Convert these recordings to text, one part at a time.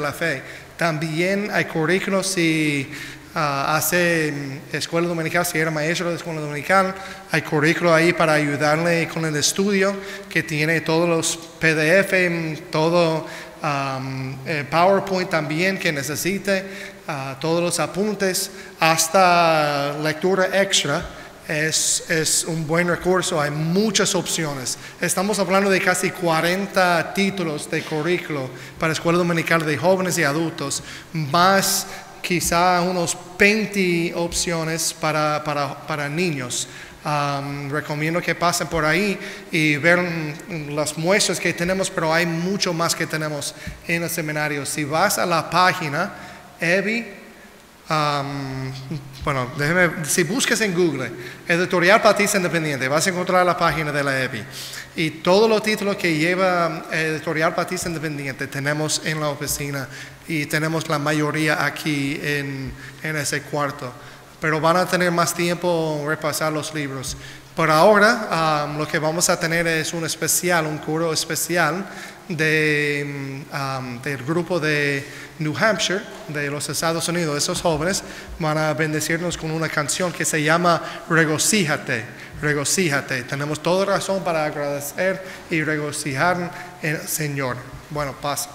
la fe. También hay currículos si hace escuela dominical, si era maestro de escuela dominical, hay currículo ahí para ayudarle con el estudio, que tiene todos los PDF, todo PowerPoint también que necesite, todos los apuntes, hasta lectura extra. Es un buen recurso, hay muchas opciones. Estamos hablando de casi 40 títulos de currículo para escuela dominical de jóvenes y adultos, más quizá unos 20 opciones para niños. Recomiendo que pasen por ahí y vean las muestras que tenemos, pero hay mucho más que tenemos en el seminario. Si vas a la página EBI, si buscas en Google Editorial Batista Independiente, vas a encontrar la página de la EBI. Y todos los títulos que lleva Editorial Batista Independiente tenemos en la oficina, y tenemos la mayoría aquí en ese cuarto. Pero van a tener más tiempo repasar los libros. Por ahora, lo que vamos a tener es un curso especial del grupo de New Hampshire, de los Estados Unidos. Esos jóvenes van a bendecirnos con una canción que se llama Regocíjate. Regocíjate. Tenemos toda razón para agradecer y regocijar en el Señor. Bueno, pasa.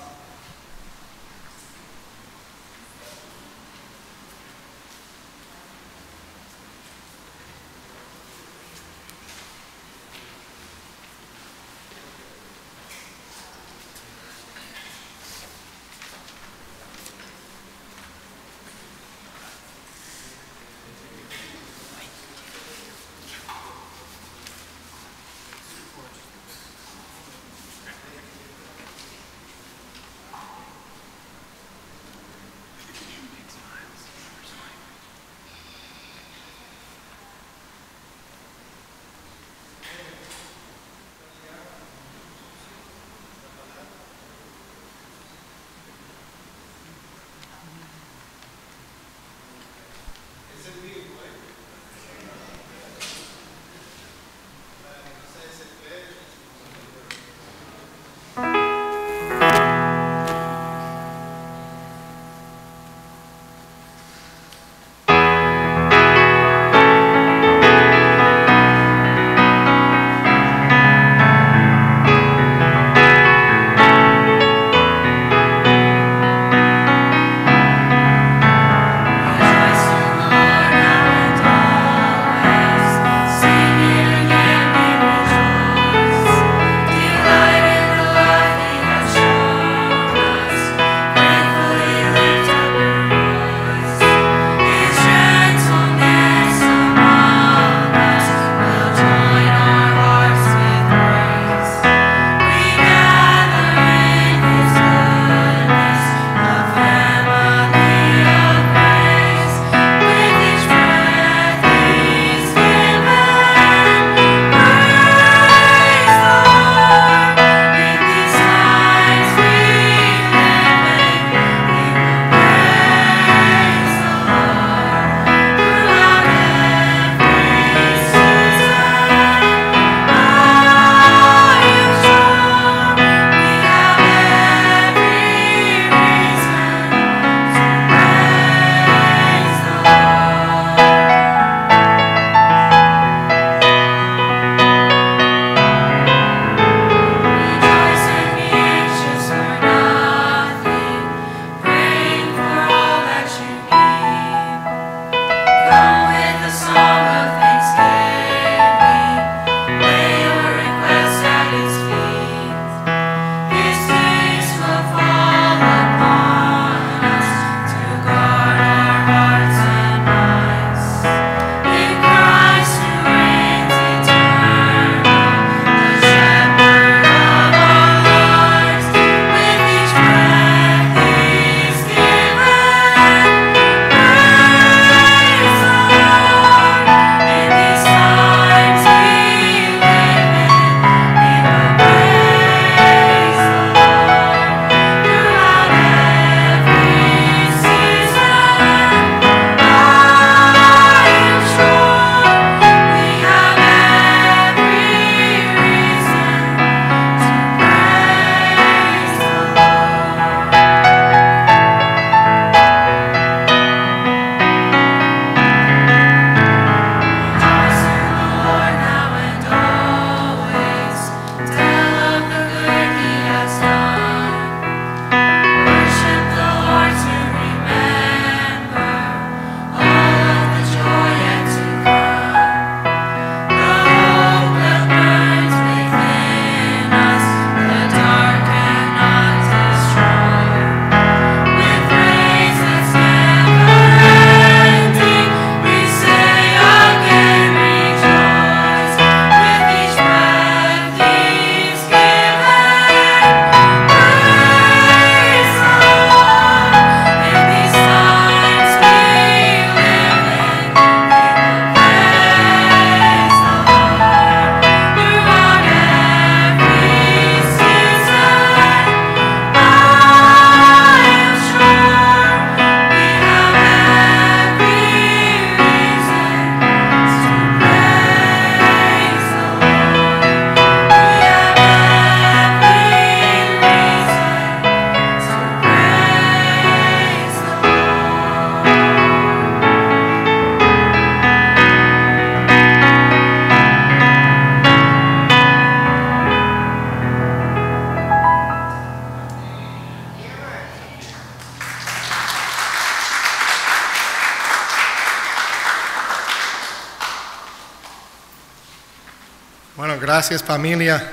Bueno, gracias familia.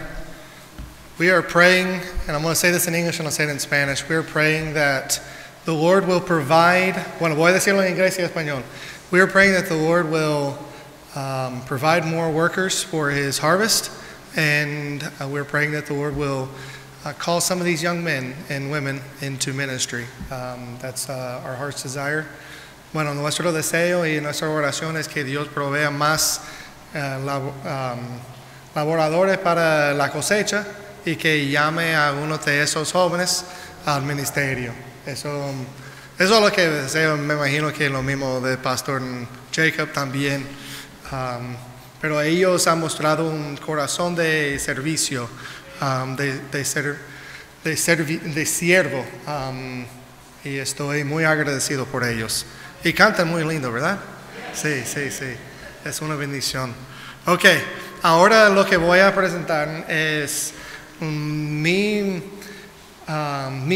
We are praying, and I'm going to say this in English and I'll say it in Spanish. We are praying that the Lord will provide, bueno, voy a decirlo en inglés y español. We are praying that the Lord will provide more workers for His harvest, and we're praying that the Lord will call some of these young men and women into ministry. That's our heart's desire. Bueno, nuestro deseo y nuestra oración es que Dios provea más laboradores para la cosecha y que llame a uno de esos jóvenes al ministerio. Eso es lo que deseo. Me imagino que lo mismo del pastor Jacob también. Pero ellos han mostrado un corazón de servicio, de siervo, y estoy muy agradecido por ellos. Y cantan muy lindo, ¿verdad? Sí. Es una bendición. Ok, ahora lo que voy a presentar es mi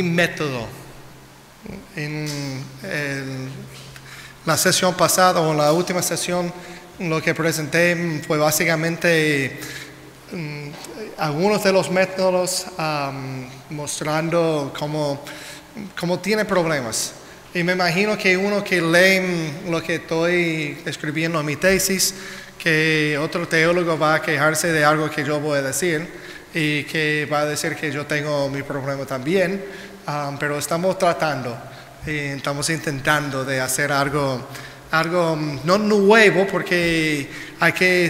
método. En la sesión pasada o la última sesión, lo que presenté fue básicamente algunos de los métodos mostrando cómo tiene problemas. Y me imagino que uno que lee lo que estoy escribiendo en mi tesis, que otro teólogo va a quejarse de algo que yo voy a decir y que va a decir que yo tengo mi problema también, pero estamos tratando y estamos intentando de hacer algo no nuevo, porque hay que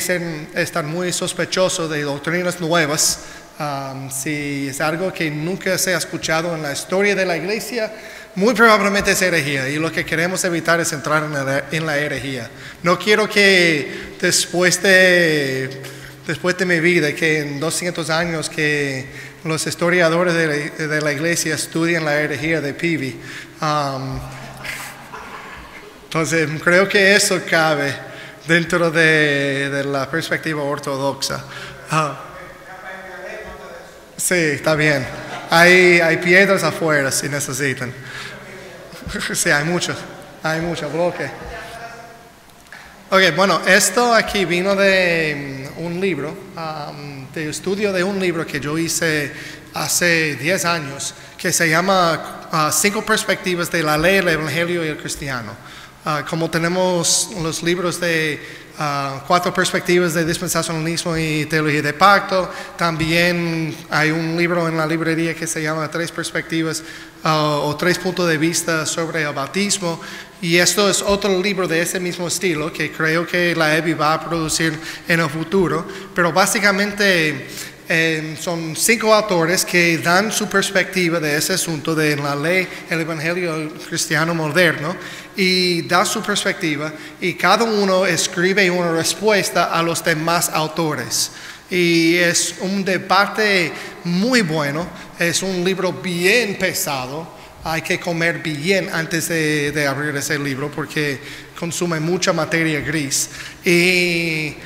estar muy sospechoso de doctrinas nuevas. Si es algo que nunca se ha escuchado en la historia de la iglesia, muy probablemente es herejía, y lo que queremos evitar es entrar en la herejía. No quiero que después de mi vida, que en 200 años que los historiadores de la iglesia estudien la herejía de Peavy. Entonces creo que eso cabe dentro de la perspectiva ortodoxa. Sí, está bien. Hay piedras afuera si necesitan. Sí, hay muchos bloques. Ok, bueno, esto aquí vino de un libro, de estudio de un libro que yo hice hace 10 años, que se llama 5 perspectivas de la ley, el evangelio y el cristiano. Como tenemos los libros de 4 perspectivas de dispensacionalismo y teología de pacto, también hay un libro en la librería que se llama 3 perspectivas o 3 puntos de vista sobre el bautismo, y esto es otro libro de ese mismo estilo que creo que la EBI va a producir en el futuro, pero básicamente son 5 autores que dan su perspectiva de ese asunto de la ley, el evangelio cristiano moderno, y da su perspectiva, y cada uno escribe una respuesta a los demás autores. Y es un debate muy bueno, es un libro bien pesado. Hay que comer bien antes de abrir ese libro porque consume mucha materia gris. Y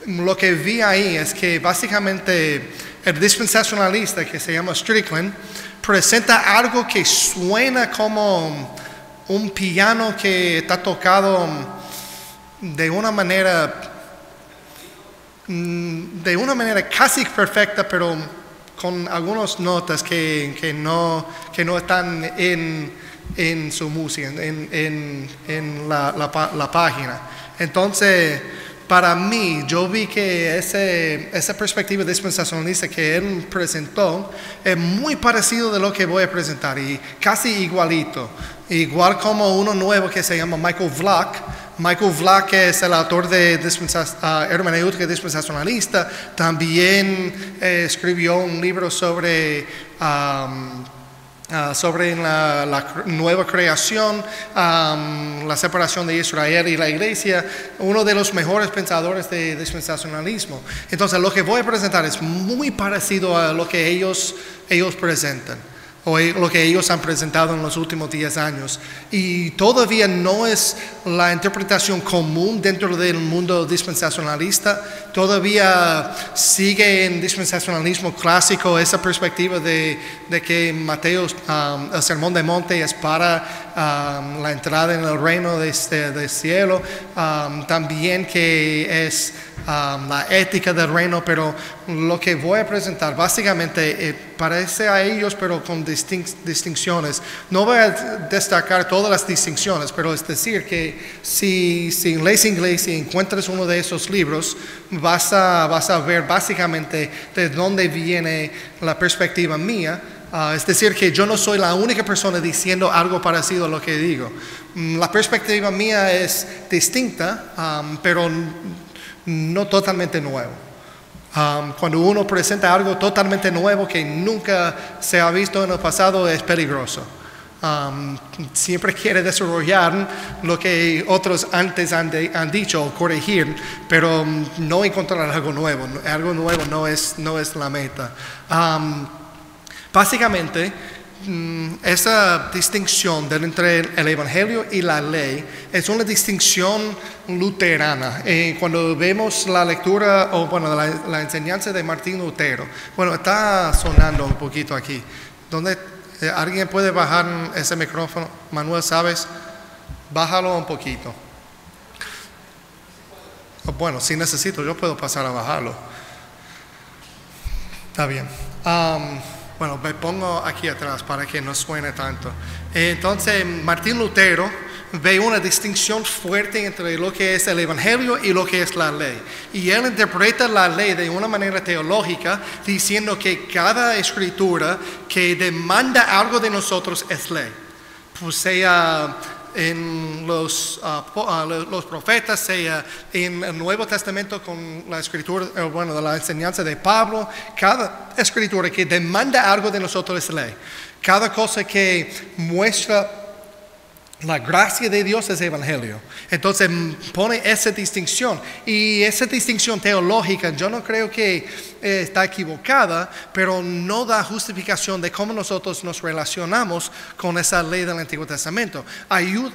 lo que vi ahí es que básicamente el dispensacionalista, que se llama Strickland, presenta algo que suena como un piano que está tocado de una manera casi perfecta, pero con algunas notas que no están en su música, en la página. Entonces, para mí, yo vi que esa perspectiva dispensacionalista que él presentó es muy parecido de lo que voy a presentar, y casi igualito. Igual como uno nuevo que se llama Michael Vlach. Michael Vlach es el autor de hermenéutica dispensacionalista. También escribió un libro sobre la nueva creación, la separación de Israel y la iglesia, uno de los mejores pensadores de dispensacionalismo. Entonces lo que voy a presentar es muy parecido a lo que ellos presentan, o lo que ellos han presentado en los últimos 10 años, y todavía no es la interpretación común dentro del mundo dispensacionalista. Todavía sigue en dispensacionalismo clásico esa perspectiva de que Mateo, el Sermón del Monte es para la entrada en el reino del cielo, también que es la ética del reino, pero lo que voy a presentar básicamente parece a ellos, pero con distinciones. No voy a destacar todas las distinciones, pero es decir que si lees inglés y encuentras uno de esos libros, vas a ver básicamente de dónde viene la perspectiva mía. Es decir, que yo no soy la única persona diciendo algo parecido a lo que digo. La perspectiva mía es distinta, pero no totalmente nuevo. Cuando uno presenta algo totalmente nuevo que nunca se ha visto en el pasado, es peligroso. Siempre quiere desarrollar lo que otros antes han dicho o corregir, pero no encontrar algo nuevo. Algo nuevo no es la meta. Básicamente, esa distinción entre el Evangelio y la ley es una distinción luterana. Cuando vemos la lectura, o bueno, la enseñanza de Martín Lutero, bueno, está sonando un poquito aquí. ¿Alguien puede bajar ese micrófono? Manuel, ¿sabes? Bájalo un poquito. Bueno, si necesito, yo puedo pasar a bajarlo. Está bien. Bueno, me pongo aquí atrás para que no suene tanto. Entonces, Martín Lutero ve una distinción fuerte entre lo que es el Evangelio y lo que es la ley. Y él interpreta la ley de una manera teológica, diciendo que cada escritura que demanda algo de nosotros es ley. Pues sea en los profetas, sea en el Nuevo Testamento con la escritura, de la enseñanza de Pablo, cada escritura que demanda algo de nosotros es ley. Cada cosa que muestra la gracia de Dios es evangelio. Entonces pone esa distinción. Y esa distinción teológica yo no creo que está equivocada, pero no da justificación de cómo nosotros nos relacionamos con esa ley del Antiguo Testamento.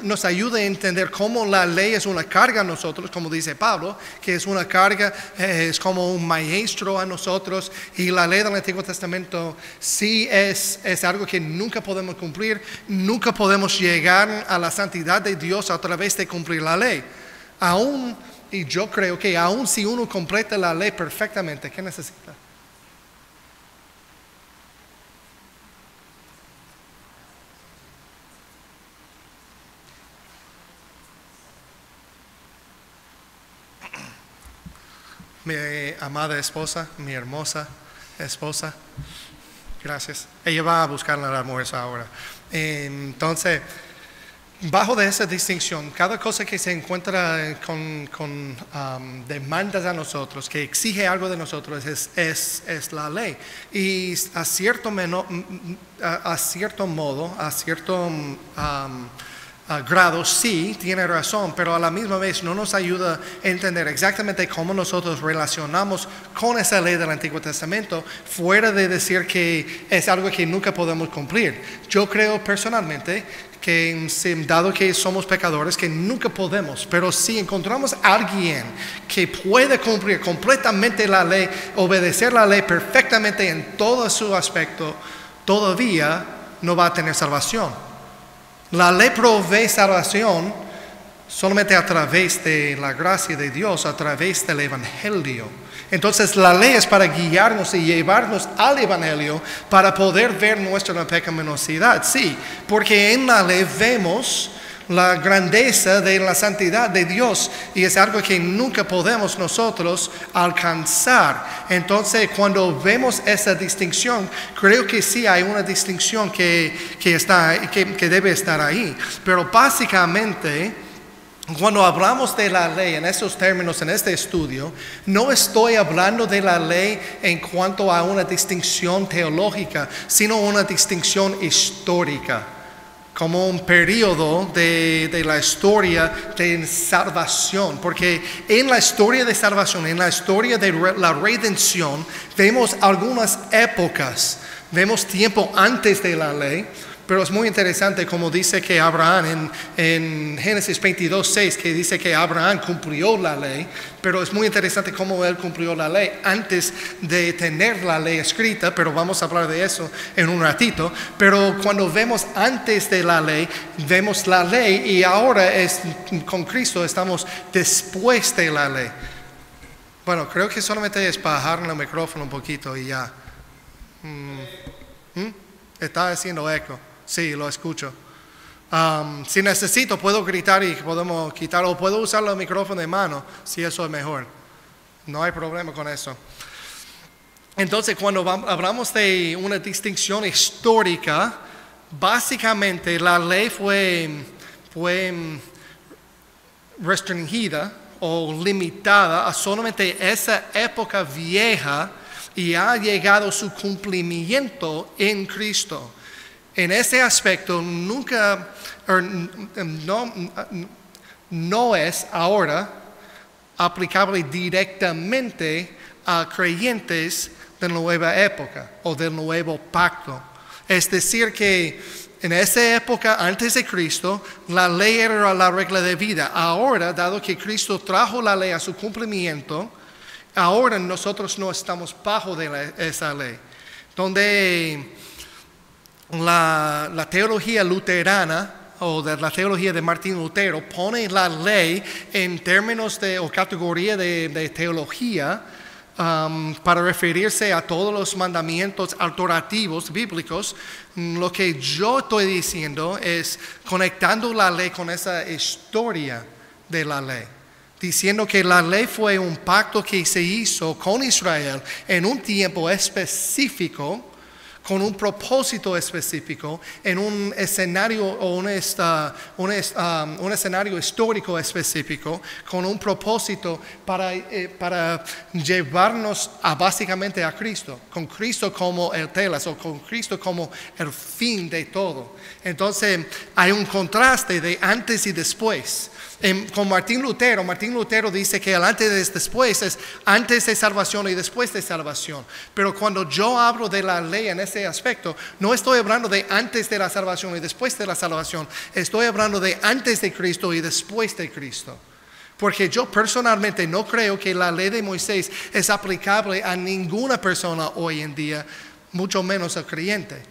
Nos ayuda a entender cómo la ley es una carga a nosotros, como dice Pablo, que es una carga, es como un maestro a nosotros. Y la ley del Antiguo Testamento sí es algo que nunca podemos cumplir, nunca podemos llegar a la santidad de Dios a través de cumplir la ley. Y yo creo que aun si uno completa la ley perfectamente, ¿qué necesita? Mi amada esposa, mi hermosa esposa, gracias. Ella va a buscar el almuerzo ahora. Entonces, bajo de esa distinción, cada cosa que se encuentra con demandas a nosotros, que exige algo de nosotros, es la ley. Y a cierto modo, grado sí tiene razón, pero a la misma vez no nos ayuda a entender exactamente cómo nosotros relacionamos con esa ley del Antiguo Testamento, fuera de decir que es algo que nunca podemos cumplir. Yo creo personalmente que dado que somos pecadores, que nunca podemos, pero si encontramos a alguien que puede cumplir completamente la ley, obedecer la ley perfectamente en todo su aspecto, todavía no va a tener salvación. La ley provee salvación solamente a través de la gracia de Dios, a través del Evangelio. Entonces la ley es para guiarnos y llevarnos al Evangelio para poder ver nuestra pecaminosidad. Sí, porque en la ley vemos la grandeza de la santidad de Dios y es algo que nunca podemos nosotros alcanzar. Entonces cuando vemos esa distinción, creo que sí hay una distinción que debe estar ahí. Pero básicamente, cuando hablamos de la ley en esos términos, en este estudio, no estoy hablando de la ley en cuanto a una distinción teológica, sino una distinción histórica, como un periodo de la historia de salvación. Porque en la historia de salvación, en la historia de la redención, vemos algunas épocas, vemos tiempo antes de la ley. Pero es muy interesante como dice que Abraham en Génesis 22:6, que dice que Abraham cumplió la ley, pero es muy interesante cómo él cumplió la ley antes de tener la ley escrita, pero vamos a hablar de eso en un ratito. Pero cuando vemos antes de la ley, vemos la ley y ahora con Cristo estamos después de la ley. Bueno, creo que solamente es bajar el micrófono un poquito y ya. Está haciendo eco. Sí, lo escucho. Si necesito, puedo gritar y podemos quitarlo. O puedo usar el micrófono de mano, si eso es mejor. No hay problema con eso. Entonces, cuando hablamos de una distinción histórica, básicamente la ley fue restringida o limitada a solamente esa época vieja y ha llegado su cumplimiento en Cristo. En ese aspecto no es ahora aplicable directamente a creyentes de la nueva época o del nuevo pacto. Es decir que en esa época antes de Cristo, la ley era la regla de vida. Ahora, dado que Cristo trajo la ley a su cumplimiento, ahora nosotros no estamos bajo de esa ley. Donde la teología luterana o de la teología de Martín Lutero pone la ley en términos o categoría de teología, para referirse a todos los mandamientos alternativos bíblicos. Lo que yo estoy diciendo es conectando la ley con esa historia de la ley, diciendo que la ley fue un pacto que se hizo con Israel en un tiempo específico, con un propósito específico, en un escenario o un escenario histórico específico, con un propósito para llevarnos básicamente a Cristo, con Cristo como el telas o con Cristo como el fin de todo. Entonces hay un contraste de antes y después. Con Martín Lutero dice que el antes y después es antes de salvación y después de salvación. Pero cuando yo hablo de la ley en ese aspecto, no estoy hablando de antes de la salvación y después de la salvación. Estoy hablando de antes de Cristo y después de Cristo. Porque yo personalmente no creo que la ley de Moisés es aplicable a ninguna persona hoy en día, mucho menos al creyente.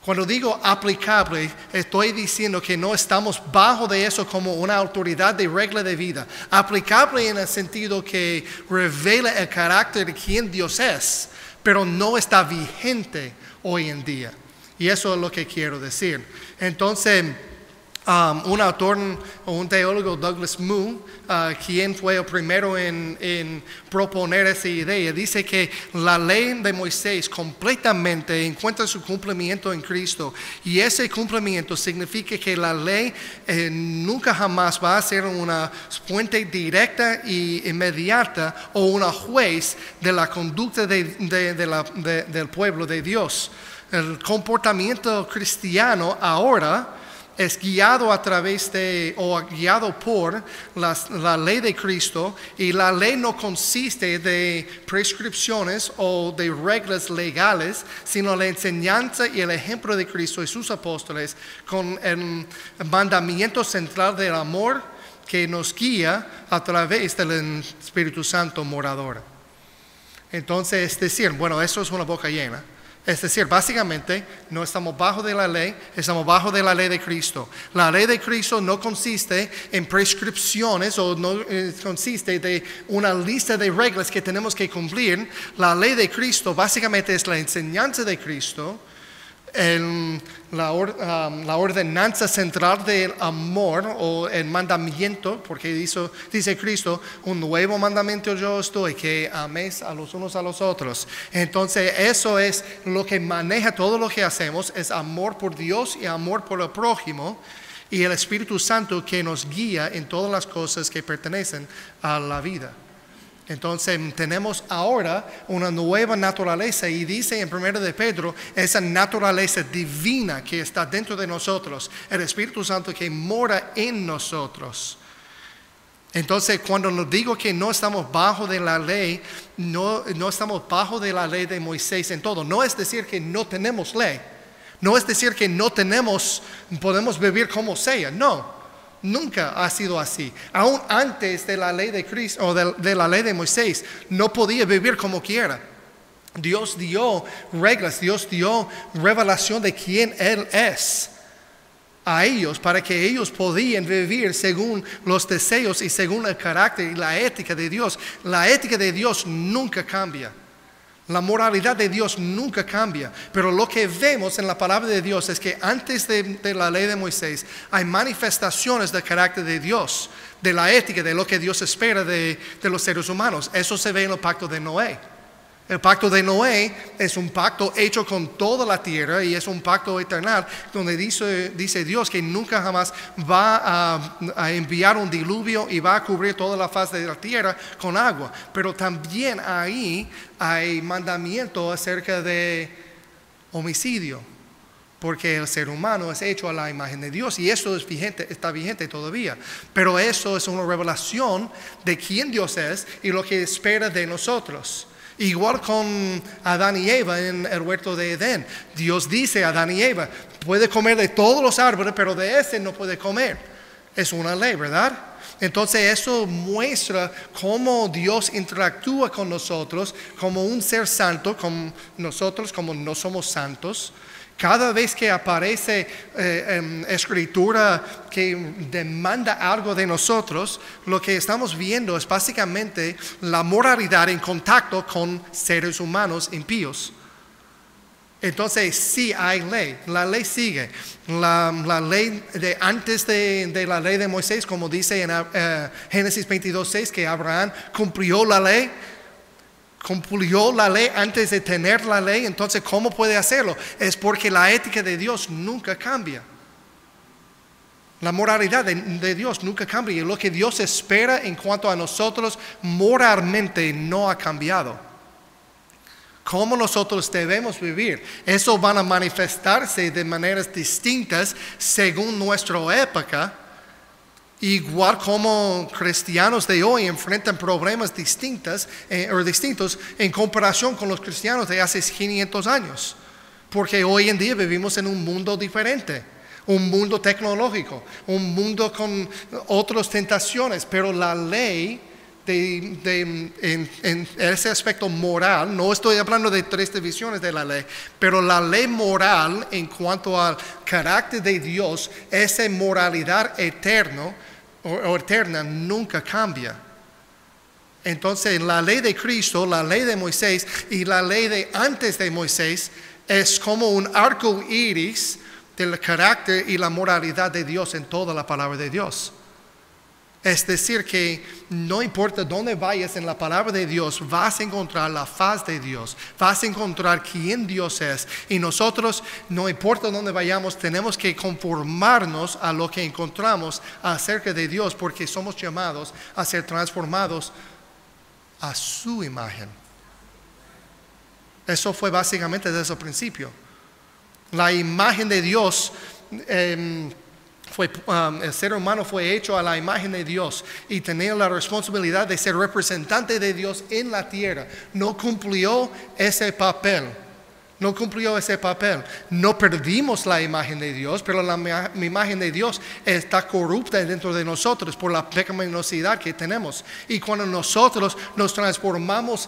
Cuando digo aplicable, estoy diciendo que no estamos bajo de eso como una autoridad de regla de vida. Aplicable en el sentido que revela el carácter de quien Dios es, pero no está vigente hoy en día. Y eso es lo que quiero decir. Entonces, un autor o un teólogo, Douglas Moo, quien fue el primero en proponer esa idea, dice que la ley de Moisés completamente encuentra su cumplimiento en Cristo, y ese cumplimiento significa que la ley nunca jamás va a ser una fuente directa e inmediata o una juez de la conducta del pueblo de Dios. El comportamiento cristiano ahora es guiado guiado por la ley de Cristo, y la ley no consiste de prescripciones o de reglas legales, sino la enseñanza y el ejemplo de Cristo y sus apóstoles, con el mandamiento central del amor que nos guía a través del Espíritu Santo morador. Entonces, es decir, bueno, eso es una boca llena. Es decir, básicamente no estamos bajo de la ley, estamos bajo de la ley de Cristo. La ley de Cristo no consiste en prescripciones o no consiste de una lista de reglas que tenemos que cumplir. La ley de Cristo básicamente es la enseñanza de Cristo, la ordenanza central del amor o el mandamiento, porque dice Cristo, un nuevo mandamiento yo os doy, que améis a los unos a los otros. Entonces eso es lo que maneja todo lo que hacemos, es amor por Dios y amor por el prójimo, y el Espíritu Santo que nos guía en todas las cosas que pertenecen a la vida. Entonces tenemos ahora una nueva naturaleza, y dice en 1 de Pedro, esa naturaleza divina que está dentro de nosotros, el Espíritu Santo que mora en nosotros. Entonces cuando nos digo que no estamos bajo de la ley, no estamos bajo de la ley de Moisés en todo. No es decir que no tenemos ley, no es decir que podemos vivir como sea, no. Nunca ha sido así. Aún antes de la ley de Cristo o de la ley de Moisés, no podía vivir como quiera. Dios dio reglas, Dios dio revelación de quién Él es a ellos para que ellos podían vivir según los deseos y según el carácter y la ética de Dios. La ética de Dios nunca cambia. La moralidad de Dios nunca cambia, pero lo que vemos en la palabra de Dios es que antes de la ley de Moisés hay manifestaciones del carácter de Dios, de la ética, de lo que Dios espera de los seres humanos. Eso se ve en el pacto de Noé. El pacto de Noé es un pacto hecho con toda la tierra y es un pacto eterno donde dice Dios que nunca jamás va a enviar un diluvio y va a cubrir toda la faz de la tierra con agua. Pero también ahí hay mandamiento acerca de homicidio, porque el ser humano es hecho a la imagen de Dios y eso está vigente todavía. Pero eso es una revelación de quién Dios es y lo que espera de nosotros. Igual con Adán y Eva en el huerto de Edén. Dios dice a Adán y Eva, puede comer de todos los árboles, pero de ese no puede comer. Es una ley, ¿verdad? Entonces eso muestra cómo Dios interactúa con nosotros como un ser santo, con nosotros como no somos santos. Cada vez que aparece escritura que demanda algo de nosotros, lo que estamos viendo es básicamente la moralidad en contacto con seres humanos impíos. Entonces sí hay ley, la ley sigue. La ley de antes de la ley de Moisés, como dice en Génesis 22:6, que Abraham cumplió la ley. Cumplió la ley antes de tener la ley. Entonces, ¿cómo puede hacerlo? Es porque la ética de Dios nunca cambia. La moralidad de Dios nunca cambia. Y lo que Dios espera en cuanto a nosotros moralmente no ha cambiado. ¿Cómo nosotros debemos vivir? Eso van a manifestarse de maneras distintas según nuestra época. Igual como cristianos de hoy enfrentan problemas distintos en comparación con los cristianos de hace 500 años. Porque hoy en día vivimos en un mundo diferente, un mundo tecnológico, un mundo con otras tentaciones, pero la ley en ese aspecto moral, no estoy hablando de 3 divisiones de la ley, pero la ley moral en cuanto al carácter de Dios, esa moralidad eterna nunca cambia. Entonces la ley de Cristo, la ley de Moisés y la ley de antes de Moisés es como un arco iris del carácter y la moralidad de Dios en toda la palabra de Dios. Es decir, que no importa dónde vayas en la palabra de Dios, vas a encontrar la faz de Dios, vas a encontrar quién Dios es. Y nosotros, no importa dónde vayamos, tenemos que conformarnos a lo que encontramos acerca de Dios, porque somos llamados a ser transformados a su imagen. Eso fue básicamente desde el principio. La imagen de Dios el ser humano fue hecho a la imagen de Dios y tenía la responsabilidad de ser representante de Dios en la tierra. No cumplió ese papel. No perdimos la imagen de Dios, pero la imagen de Dios está corrupta dentro de nosotros por la pecaminosidad que tenemos. Y cuando nosotros nos transformamos,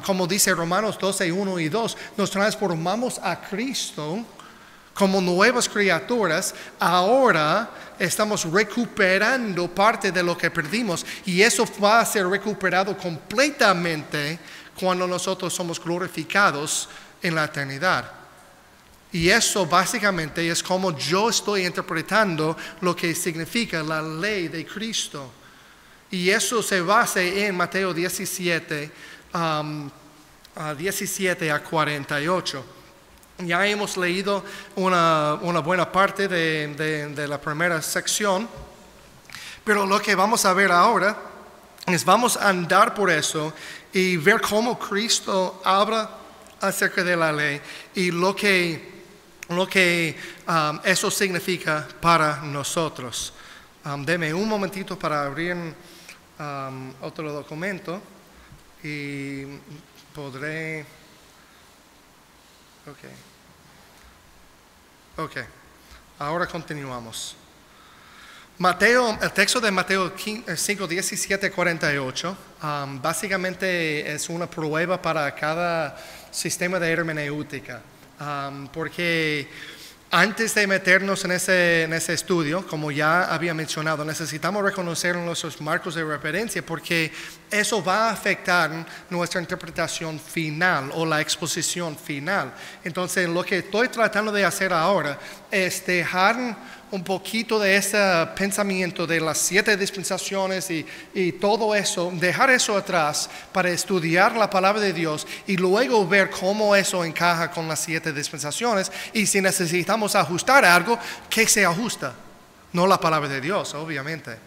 como dice Romanos 12:1 y 2, nos transformamos a Cristo como nuevas criaturas, ahora estamos recuperando parte de lo que perdimos y eso va a ser recuperado completamente cuando nosotros somos glorificados en la eternidad. Y eso básicamente es como yo estoy interpretando lo que significa la ley de Cristo. Y eso se basa en Mateo 17, 17 a 48. Ya hemos leído una buena parte de la primera sección, pero lo que vamos a ver ahora es vamos a andar por eso y ver cómo Cristo habla acerca de la ley y lo que eso significa para nosotros. Deme un momentito para abrir otro documento y podré... Ok, ahora continuamos. El texto de Mateo 5, 17, 48, básicamente es una prueba para cada sistema de hermenéutica, porque Antes de meternos en ese estudio, como ya había mencionado, necesitamos reconocer nuestros marcos de referencia porque eso va a afectar nuestra interpretación final o la exposición final. Entonces, lo que estoy tratando de hacer ahora es dejar un poquito de ese pensamiento de las 7 dispensaciones y todo eso, dejar eso atrás para estudiar la palabra de Dios y luego ver cómo eso encaja con las 7 dispensaciones y si necesitamos ajustar algo, que se ajusta. No la palabra de Dios, obviamente,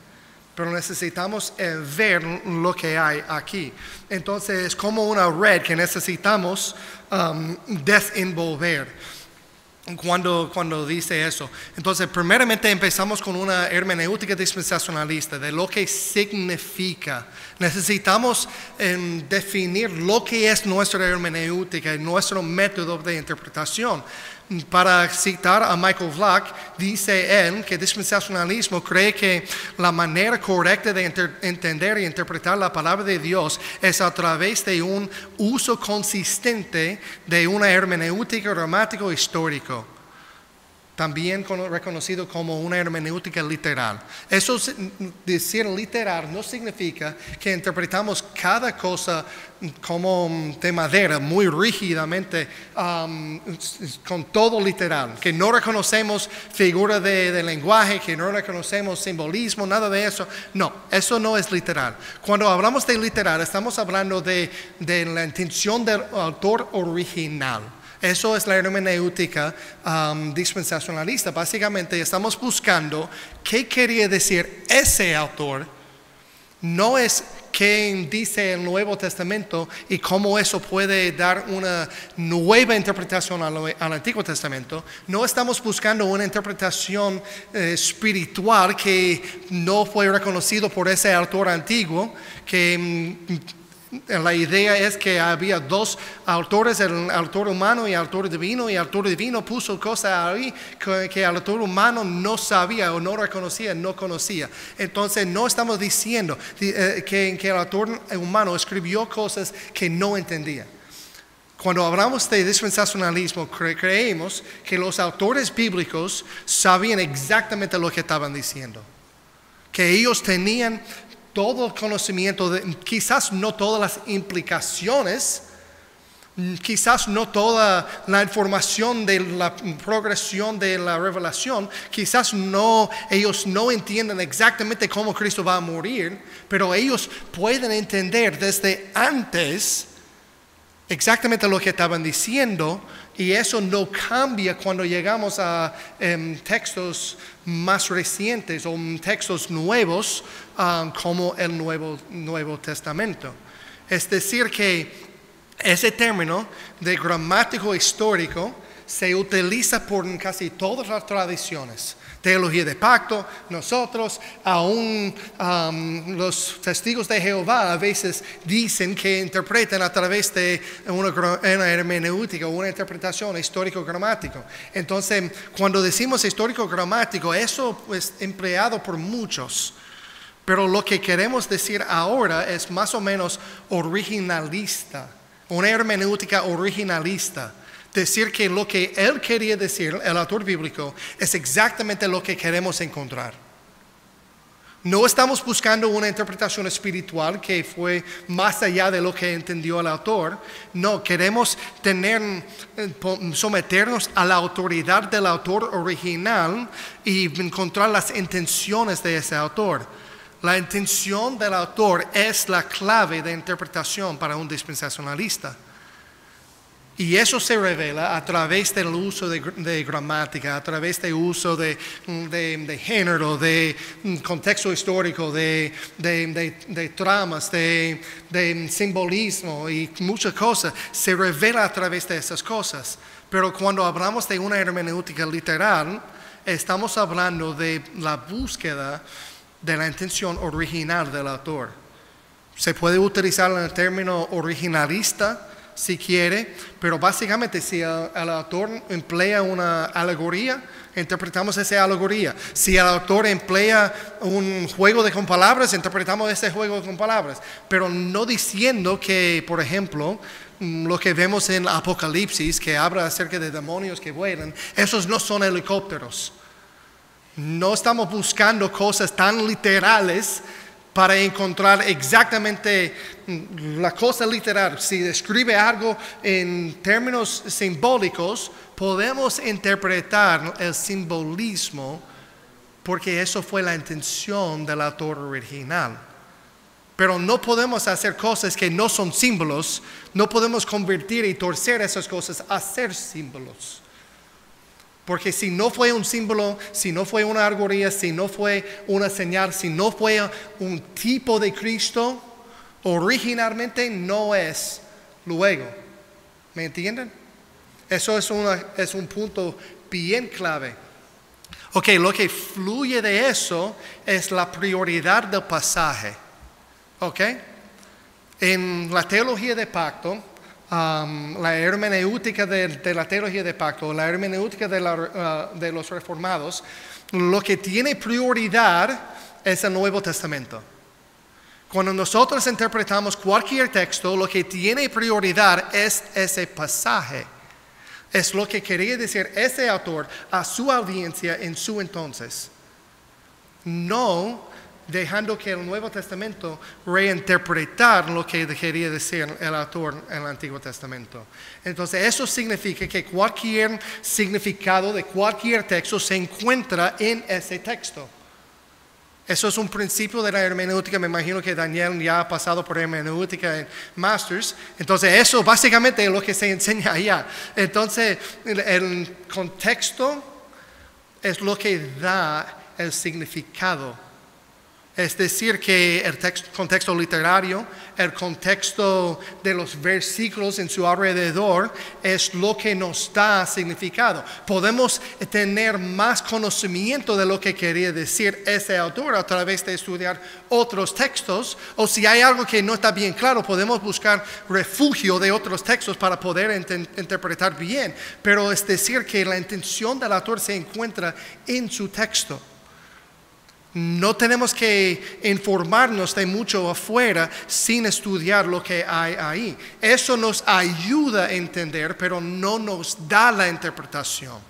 pero necesitamos ver lo que hay aquí. Entonces es como una red que necesitamos desenvolver. Cuando dice eso. Entonces, primeramente empezamos con una hermenéutica dispensacionalista de lo que significa. Necesitamos definir lo que es nuestra hermenéutica y nuestro método de interpretación. Para citar a Michael Vlach, dice él que el dispensacionalismo cree que la manera correcta de entender y interpretar la palabra de Dios es a través de un uso consistente de una hermenéutica gramático histórico, también reconocido como una hermenéutica literal. Eso, decir literal, no significa que interpretamos cada cosa como de madera, muy rígidamente, con todo literal, que no reconocemos figura de lenguaje, que no reconocemos simbolismo, nada de eso. No, eso no es literal. Cuando hablamos de literal, estamos hablando de la intención del autor original. Eso es la hermenéutica dispensacionalista. Básicamente estamos buscando qué quería decir ese autor, no es qué dice el Nuevo Testamento y cómo eso puede dar una nueva interpretación al Antiguo Testamento. No estamos buscando una interpretación espiritual que no fue reconocido por ese autor antiguo, que la idea es que había 2 autores, el autor humano y el autor divino, y el autor divino puso cosas ahí que el autor humano no sabía o no reconocía, no conocía. Entonces no estamos diciendo que el autor humano escribió cosas que no entendía. Cuando hablamos de dispensacionalismo, creemos que los autores bíblicos sabían exactamente lo que estaban diciendo, que ellos tenían todo el conocimiento, quizás no todas las implicaciones, quizás no toda la información de la progresión de la revelación, quizás ellos no entienden exactamente cómo Cristo va a morir, pero ellos pueden entender desde antes exactamente lo que estaban diciendo, y eso no cambia cuando llegamos a textos más recientes o textos nuevos como el Nuevo Testamento. Es decir, que ese término de gramático histórico se utiliza por casi todas las tradiciones. Teología de pacto, nosotros, aún los testigos de Jehová a veces dicen que interpretan a través de una hermenéutica, una interpretación histórico-gramático. Entonces, cuando decimos histórico-gramático, eso es empleado por muchos. Pero lo que queremos decir ahora es más o menos originalista, una hermenéutica originalista. Decir que lo que él quería decir, el autor bíblico, es exactamente lo que queremos encontrar. No estamos buscando una interpretación espiritual que fue más allá de lo que entendió el autor. No, queremos someternos a la autoridad del autor original y encontrar las intenciones de ese autor. La intención del autor es la clave de interpretación para un dispensacionalista. Y eso se revela a través del uso de gramática, a través del uso de género, de contexto histórico, de tramas, de simbolismo y muchas cosas. Se revela a través de esas cosas. Pero cuando hablamos de una hermenéutica literal, estamos hablando de la búsqueda de la intención original del autor. Se puede utilizar el término originalista si quiere, pero básicamente si el autor emplea una alegoría, interpretamos esa alegoría. Si el autor emplea un juego con palabras, interpretamos ese juego con palabras. Pero no diciendo que, por ejemplo, lo que vemos en Apocalipsis, que habla acerca de demonios que vuelan, esos no son helicópteros. No estamos buscando cosas tan literales para encontrar exactamente la cosa literal. Si describe algo en términos simbólicos, podemos interpretar el simbolismo porque eso fue la intención del autor original. Pero no podemos hacer cosas que no son símbolos, no podemos convertir y torcer esas cosas a ser símbolos. Porque si no fue un símbolo, si no fue una alegoría, si no fue una señal, si no fue un tipo de Cristo, originalmente no es luego. ¿Me entienden? Eso es un punto bien clave. Ok, lo que fluye de eso es la prioridad del pasaje. Ok, en la teología de pacto, la hermenéutica de la teología de pacto, la hermenéutica de los reformados, lo que tiene prioridad es el Nuevo Testamento. Cuando nosotros interpretamos cualquier texto, lo que tiene prioridad es ese pasaje. Es lo que quería decir ese autor a su audiencia en su entonces. No dejando que el Nuevo Testamento reinterpretar lo que quería decir el autor en el Antiguo Testamento. Entonces eso significa que cualquier significado de cualquier texto se encuentra en ese texto. Eso es un principio de la hermenéutica. Me imagino que Daniel ya ha pasado por hermenéutica en Masters. Entonces eso básicamente es lo que se enseña allá. Entonces el contexto es lo que da el significado. Es decir, que el contexto literario, el contexto de los versículos en su alrededor es lo que nos da significado. Podemos tener más conocimiento de lo que quería decir ese autor a través de estudiar otros textos, o si hay algo que no está bien claro, podemos buscar refugio de otros textos para poder interpretar bien. Pero es decir, que la intención del autor se encuentra en su texto. No tenemos que informarnos de mucho afuera sin estudiar lo que hay ahí. Eso nos ayuda a entender, pero no nos da la interpretación.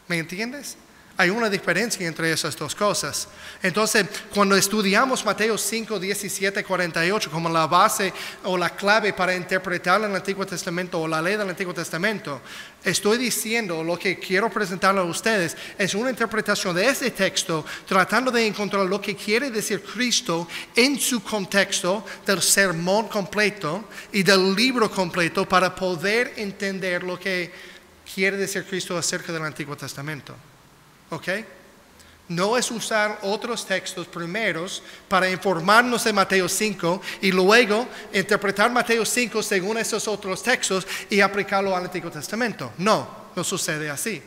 ¿Me entiendes? Hay una diferencia entre esas dos cosas. Entonces, cuando estudiamos Mateo 5, 17, 48 como la base o la clave para interpretar el Antiguo Testamento o la ley del Antiguo Testamento, estoy diciendo, lo que quiero presentarle a ustedes es una interpretación de ese texto, tratando de encontrar lo que quiere decir Cristo en su contexto del sermón completo y del libro completo para poder entender lo que quiere decir Cristo acerca del Antiguo Testamento. ¿Ok? No es usar otros textos primeros para informarnos de Mateo 5 y luego interpretar Mateo 5 según esos otros textos y aplicarlo al Antiguo Testamento. No sucede así.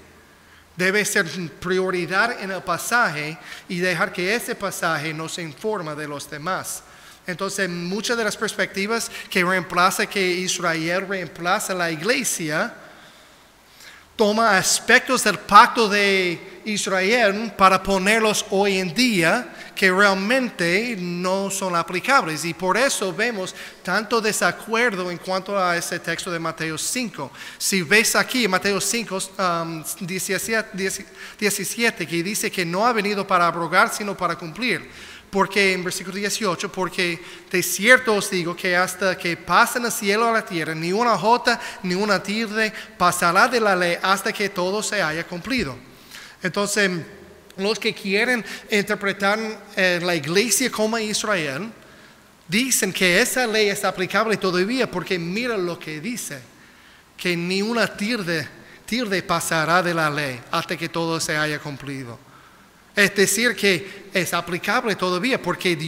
Debe ser prioridad en el pasaje y dejar que ese pasaje nos informe de los demás. Entonces, muchas de las perspectivas que Israel reemplaza la iglesia, toma aspectos del pacto de Israel para ponerlos hoy en día que realmente no son aplicables. Y por eso vemos tanto desacuerdo en cuanto a ese texto de Mateo 5. Si ves aquí Mateo 5, 17, que dice que no ha venido para abrogar, sino para cumplir. Porque en versículo 18, porque de cierto os digo que hasta que pasen el cielo a la tierra, ni una jota ni una tilde pasará de la ley hasta que todo se haya cumplido. Entonces, los que quieren interpretar la iglesia como Israel, dicen que esa ley es aplicable todavía porque mira lo que dice, que ni una tilde pasará de la ley hasta que todo se haya cumplido. Es decir, que es aplicable todavía porque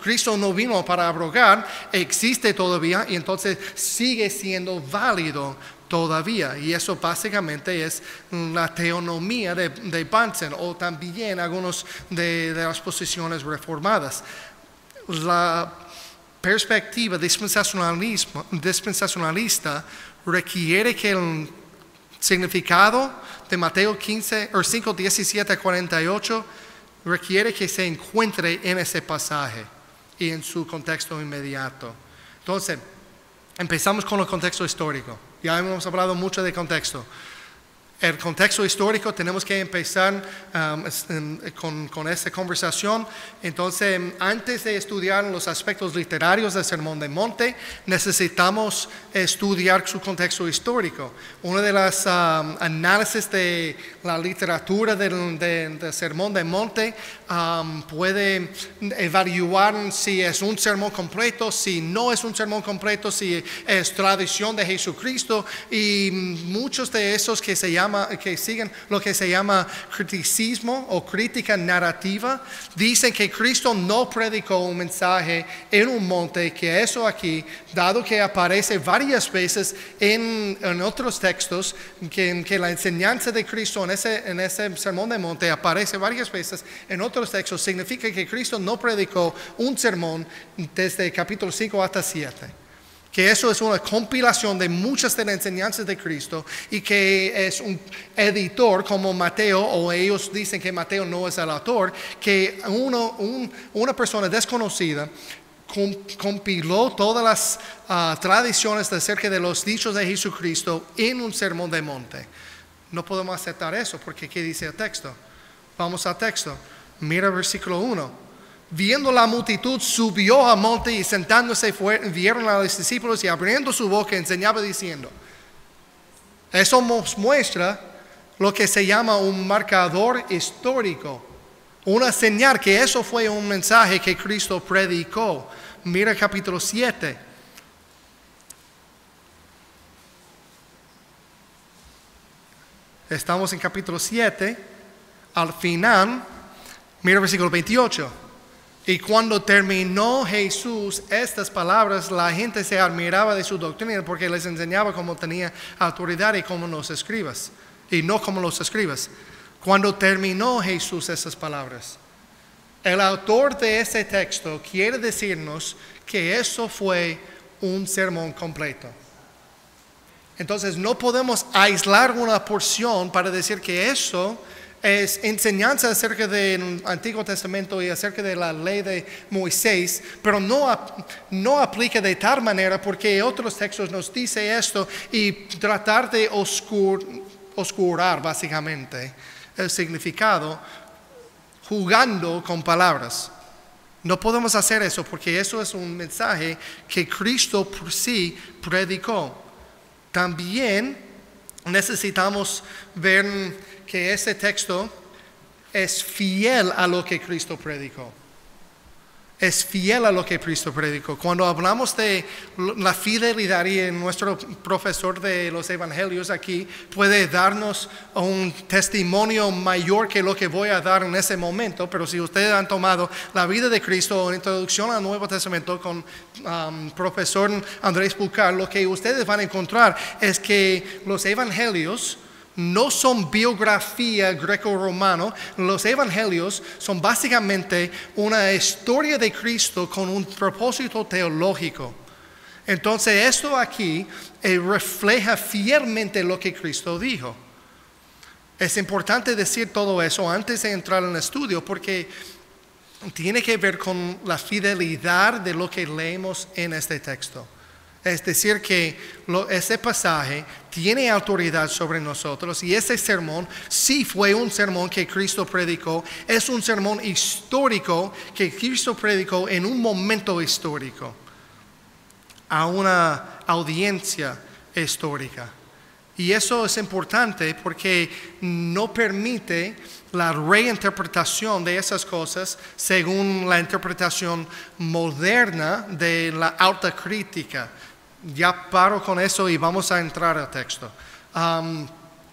Cristo no vino para abrogar, existe todavía y entonces sigue siendo válido todavía. Y eso básicamente es la teonomía de Bunsen o también algunos de las posiciones reformadas. La perspectiva dispensacionalista requiere que el significado de Mateo 5, 17 a 48 requiere que se encuentre en ese pasaje y en su contexto inmediato. Entonces, empezamos con el contexto histórico. Ya hemos hablado mucho de contexto. El contexto histórico tenemos que empezar con esta conversación. Entonces, antes de estudiar los aspectos literarios del Sermón del Monte, necesitamos estudiar su contexto histórico. Uno de los análisis de la literatura del Sermón del Monte puede evaluar si es un sermón completo, si no es un sermón completo, si es tradición de Jesucristo, y muchos de esos que siguen lo que se llama criticismo o crítica narrativa, dicen que Cristo no predicó un mensaje en un monte, que eso aquí, dado que aparece varias veces en otros textos, que la enseñanza de Cristo en ese sermón del monte aparece varias veces en otros textos, significa que Cristo no predicó un sermón desde capítulo 5 hasta 7. Que eso es una compilación de muchas de las enseñanzas de Cristo, y que es un editor como Mateo, o ellos dicen que Mateo no es el autor, que una persona desconocida compiló todas las tradiciones acerca de los dichos de Jesucristo en un sermón de monte. No podemos aceptar eso, porque ¿qué dice el texto? Vamos al texto. Mira versículo 1. Viendo la multitud, subió al monte, y sentándose vieron a los discípulos, y abriendo su boca enseñaba diciendo. Eso nos muestra lo que se llama un marcador histórico, una señal que eso fue un mensaje que Cristo predicó. Mira capítulo 7. Estamos en capítulo 7, al final, mira versículo 28. Y cuando terminó Jesús estas palabras, la gente se admiraba de su doctrina, porque les enseñaba como tenía autoridad y como los escribas, y no como los escribas. Cuando terminó Jesús estas palabras, el autor de ese texto quiere decirnos que eso fue un sermón completo. Entonces no podemos aislar una porción para decir que eso es enseñanza acerca del Antiguo Testamento y acerca de la ley de Moisés, pero no aplica de tal manera, porque otros textos nos dice esto, y tratar de oscurar básicamente el significado jugando con palabras. No podemos hacer eso, porque eso es un mensaje que Cristo por sí predicó. También necesitamos ver que ese texto es fiel a lo que Cristo predicó. Es fiel a lo que Cristo predicó. Cuando hablamos de la fidelidad, y nuestro profesor de los evangelios aquí puede darnos un testimonio mayor que lo que voy a dar en ese momento, pero si ustedes han tomado la vida de Cristo o introducción al Nuevo Testamento con profesor Andrés Bucar, lo que ustedes van a encontrar es que los evangelios no son biografía greco-romano. Los evangelios son básicamente una historia de Cristo con un propósito teológico. Entonces esto aquí refleja fielmente lo que Cristo dijo. Es importante decir todo eso antes de entrar en el estudio, porque tiene que ver con la fidelidad de lo que leemos en este texto. Es decir, que ese pasaje tiene autoridad sobre nosotros, y ese sermón sí fue un sermón que Cristo predicó. Es un sermón histórico que Cristo predicó en un momento histórico, a una audiencia histórica. Y eso es importante porque no permite la reinterpretación de esas cosas según la interpretación moderna de la alta crítica. Ya paro con eso y vamos a entrar al texto.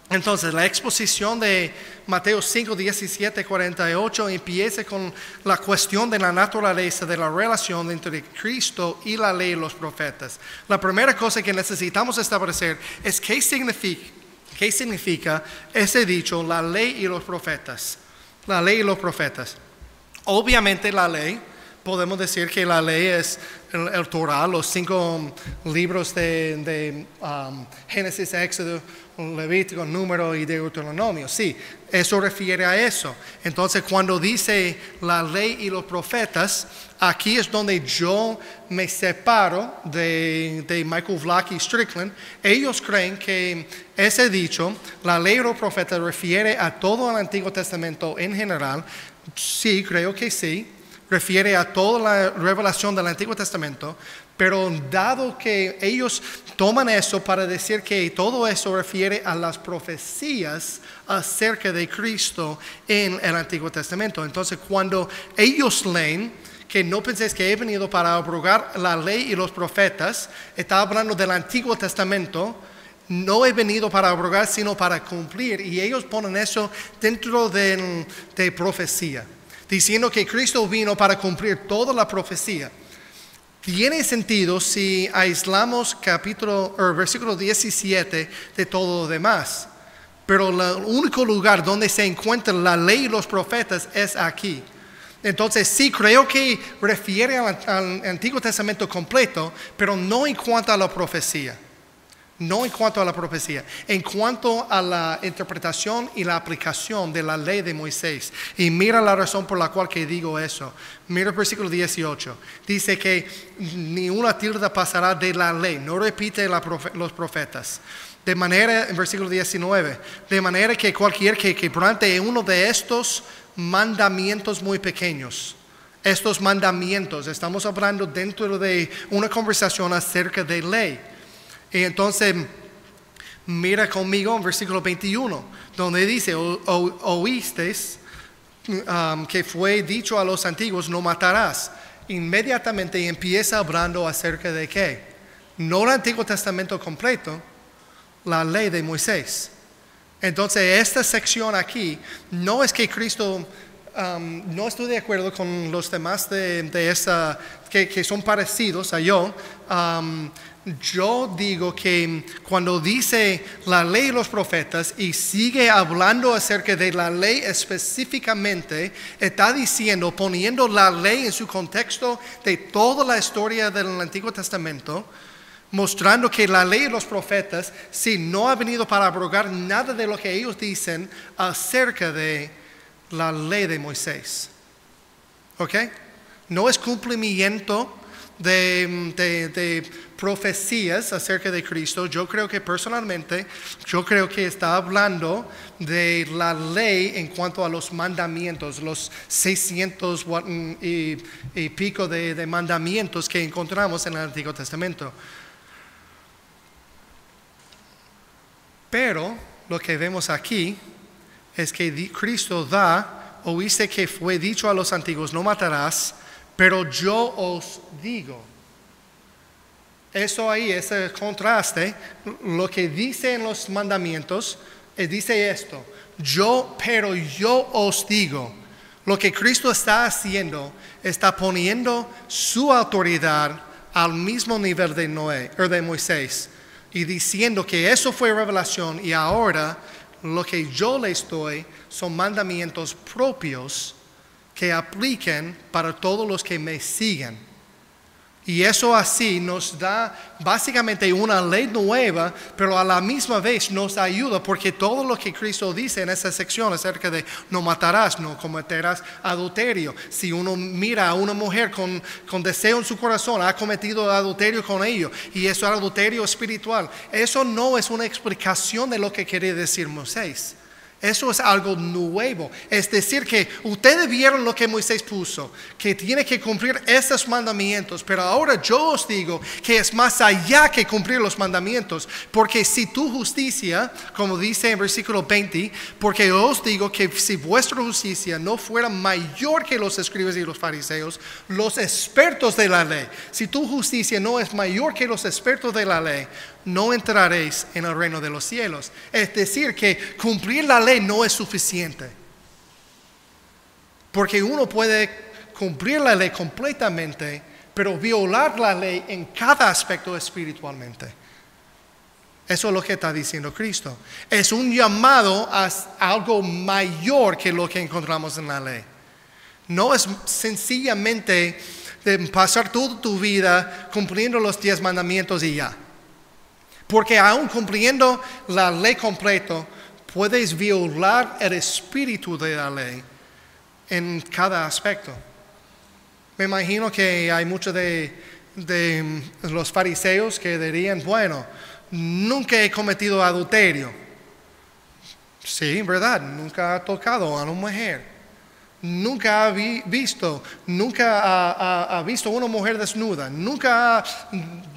Entonces, la exposición de Mateo 5, 17, 48 empieza con la cuestión de la naturaleza de la relación entre Cristo y la ley y los profetas. La primera cosa que necesitamos establecer es qué significa ese dicho, la ley y los profetas. La ley y los profetas. Obviamente la ley podemos decir que la ley es el Torah, los 5 libros de Génesis, Éxodo, Levítico, Número y Deuteronomio. Sí, eso refiere a eso. Entonces, cuando dice la ley y los profetas, aquí es donde yo me separo de Michael Vlach y Strickland. Ellos creen que ese dicho, la ley y los profetas, refiere a todo el Antiguo Testamento en general. Sí, creo que sí. Refiere a toda la revelación del Antiguo Testamento, pero dado que ellos toman eso para decir que todo eso refiere a las profecías acerca de Cristo en el Antiguo Testamento. Entonces, cuando ellos leen que no penséis que he venido para abrogar la ley y los profetas, está hablando del Antiguo Testamento. No he venido para abrogar, sino para cumplir. Y ellos ponen eso dentro de profecía, diciendo que Cristo vino para cumplir toda la profecía. Tiene sentido si aislamos versículo 17 de todo lo demás. Pero el único lugar donde se encuentra la ley y los profetas es aquí. Entonces sí creo que refiere al Antiguo Testamento completo, pero no en cuanto a la profecía. No en cuanto a la profecía, en cuanto a la interpretación y la aplicación de la ley de Moisés. Y mira la razón por la cual que digo eso. Mira el versículo 18. Dice que ni una tilde pasará de la ley. No repite los profetas. De manera, en versículo 19, de manera que cualquier que quebrante uno de estos mandamientos muy pequeños. Estos mandamientos, estamos hablando dentro de una conversación acerca de ley. Y entonces, mira conmigo en versículo 21, donde dice, oísteis que fue dicho a los antiguos, no matarás. Inmediatamente empieza hablando acerca de qué. No el Antiguo Testamento completo, la ley de Moisés. Entonces, esta sección aquí, no es que Cristo, no estoy de acuerdo con los demás de esa, que son parecidos a yo. Yo digo que cuando dice la ley y los profetas y sigue hablando acerca de la ley específicamente, está diciendo, poniendo la ley en su contexto de toda la historia del Antiguo Testamento, mostrando que la ley y los profetas, sí, no ha venido para abrogar nada de lo que ellos dicen acerca de la ley de Moisés. ¿Ok? No es cumplimiento de profecías acerca de Cristo. Yo creo que personalmente, está hablando de la ley en cuanto a los mandamientos, los 600 y pico de mandamientos que encontramos en el Antiguo Testamento. Pero lo que vemos aquí es que Cristo oíste que fue dicho a los antiguos, no matarás, pero yo os digo. Eso ahí, ese contraste, lo que dice en los mandamientos, dice esto, pero yo os digo. Lo que Cristo está haciendo, está poniendo su autoridad al mismo nivel de Moisés, y diciendo que eso fue revelación, y ahora lo que yo les doy son mandamientos propios que apliquen para todos los que me siguen. Y eso así nos da básicamente una ley nueva, pero a la misma vez nos ayuda, porque todo lo que Cristo dice en esa sección acerca de no matarás, no cometerás adulterio. Si uno mira a una mujer con deseo en su corazón, ha cometido adulterio con ello, y eso es adulterio espiritual. Eso no es una explicación de lo que quería decir Moisés. Eso es algo nuevo. Es decir, que ustedes vieron lo que Moisés puso, que tiene que cumplir esos mandamientos, pero ahora yo os digo que es más allá que cumplir los mandamientos, porque si tu justicia, como dice en versículo 20, porque os digo que si vuestra justicia no fuera mayor que los escribas y los fariseos, los expertos de la ley, si tu justicia no es mayor que los expertos de la ley, no entraréis en el reino de los cielos. Es decir, que cumplir la ley no es suficiente, porque uno puede cumplir la ley completamente, pero violar la ley en cada aspecto espiritualmente. Eso es lo que está diciendo Cristo. Es un llamado a algo mayor que lo que encontramos en la ley. No es sencillamente de pasar toda tu vida cumpliendo los 10 mandamientos y ya. Porque aún cumpliendo la ley completo, puedes violar el espíritu de la ley en cada aspecto. Me imagino que hay muchos de los fariseos que dirían, bueno, nunca he cometido adulterio. Sí, verdad, nunca ha tocado a una mujer. Nunca ha visto una mujer desnuda. Nunca ha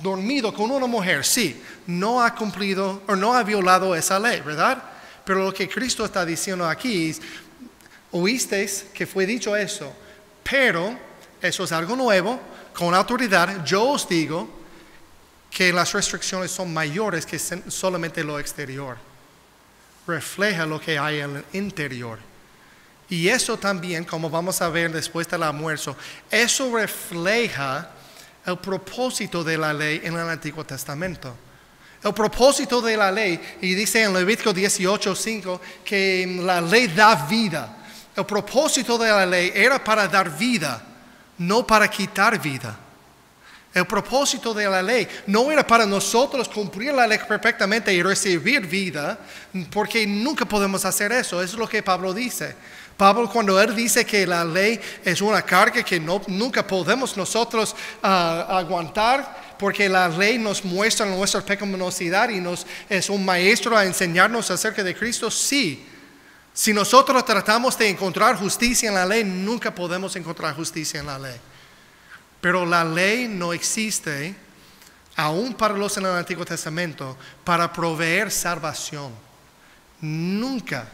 dormido con una mujer. Sí, no ha cumplido o no ha violado esa ley, ¿verdad? Pero lo que Cristo está diciendo aquí es, oísteis que fue dicho eso, pero eso es algo nuevo, con autoridad. Yo os digo que las restricciones son mayores que solamente lo exterior. Refleja lo que hay en el interior. Y eso también, como vamos a ver después del almuerzo, eso refleja el propósito de la ley en el Antiguo Testamento. El propósito de la ley, y dice en Levítico 18:5 que la ley da vida. El propósito de la ley era para dar vida, no para quitar vida. El propósito de la ley no era para nosotros cumplir la ley perfectamente y recibir vida, porque nunca podemos hacer eso. Eso es lo que Pablo dice. Pablo, cuando él dice que la ley es una carga que nunca podemos nosotros aguantar, porque la ley nos muestra nuestra pecaminosidad y es un maestro a enseñarnos acerca de Cristo, sí. Si nosotros tratamos de encontrar justicia en la ley, nunca podemos encontrar justicia en la ley. Pero la ley no existe, aún para los en el Antiguo Testamento, para proveer salvación. Nunca.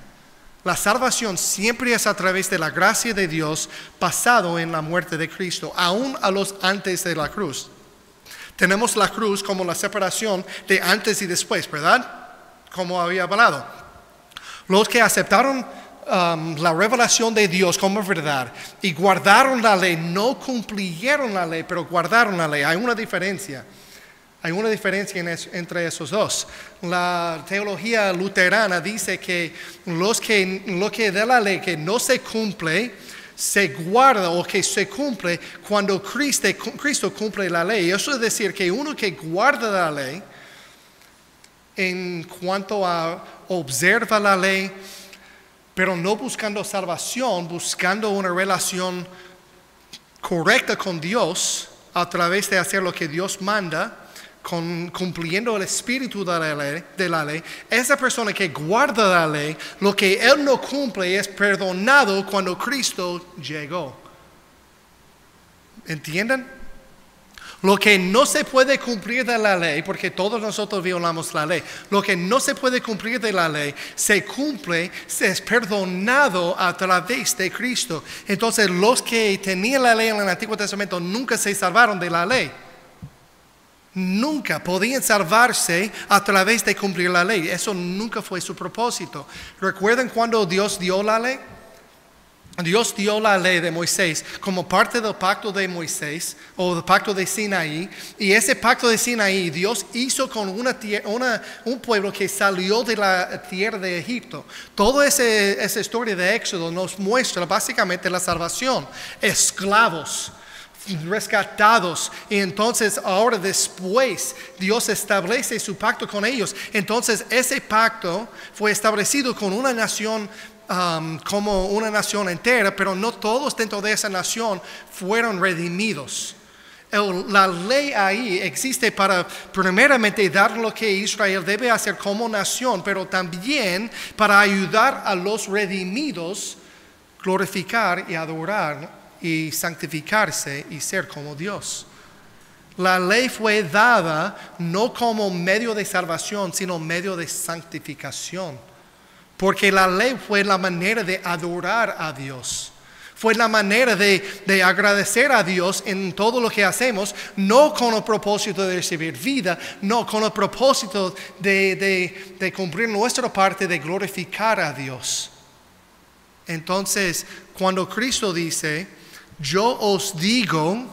La salvación siempre es a través de la gracia de Dios basado en la muerte de Cristo, aún a los antes de la cruz. Tenemos la cruz como la separación de antes y después, ¿verdad? Como había hablado. Los que aceptaron la revelación de Dios como verdad y guardaron la ley, no cumplieron la ley, pero guardaron la ley. Hay una diferencia. Hay una diferencia entre esos dos. La teología luterana dice que lo que de la ley que no se cumple, se guarda o que se cumple cuando Cristo cumple la ley. Eso es decir, que uno que guarda la ley, en cuanto a observa la ley, pero no buscando salvación, buscando una relación correcta con Dios a través de hacer lo que Dios manda, cumpliendo el espíritu de la ley, esa persona que guarda la ley, lo que él no cumple es perdonado cuando Cristo llegó. ¿Entienden? Lo que no se puede cumplir de la ley, porque todos nosotros violamos la ley, lo que no se puede cumplir de la ley, se cumple, se es perdonado a través de Cristo. Entonces los que tenían la ley en el Antiguo Testamento nunca se salvaron de la ley. Nunca podían salvarse a través de cumplir la ley. Eso nunca fue su propósito. ¿Recuerdan cuando Dios dio la ley? Dios dio la ley de Moisés como parte del pacto de Moisés o del pacto de Sinaí. Y ese pacto de Sinaí Dios hizo con un pueblo que salió de la tierra de Egipto. Toda esa historia de Éxodo nos muestra básicamente la salvación. Esclavos, rescatados, y entonces ahora después Dios establece su pacto con ellos. Entonces ese pacto fue establecido con una nación como una nación entera, pero no todos dentro de esa nación fueron redimidos. La ley ahí existe para primeramente dar lo que Israel debe hacer como nación, pero también para ayudar a los redimidos glorificar y adorar y santificarse y ser como Dios. La ley fue dada no como medio de salvación, sino medio de santificación. Porque la ley fue la manera de adorar a Dios. Fue la manera de agradecer a Dios en todo lo que hacemos, no con el propósito de recibir vida, no con el propósito de cumplir nuestra parte de glorificar a Dios. Entonces, cuando Cristo dice, yo os digo,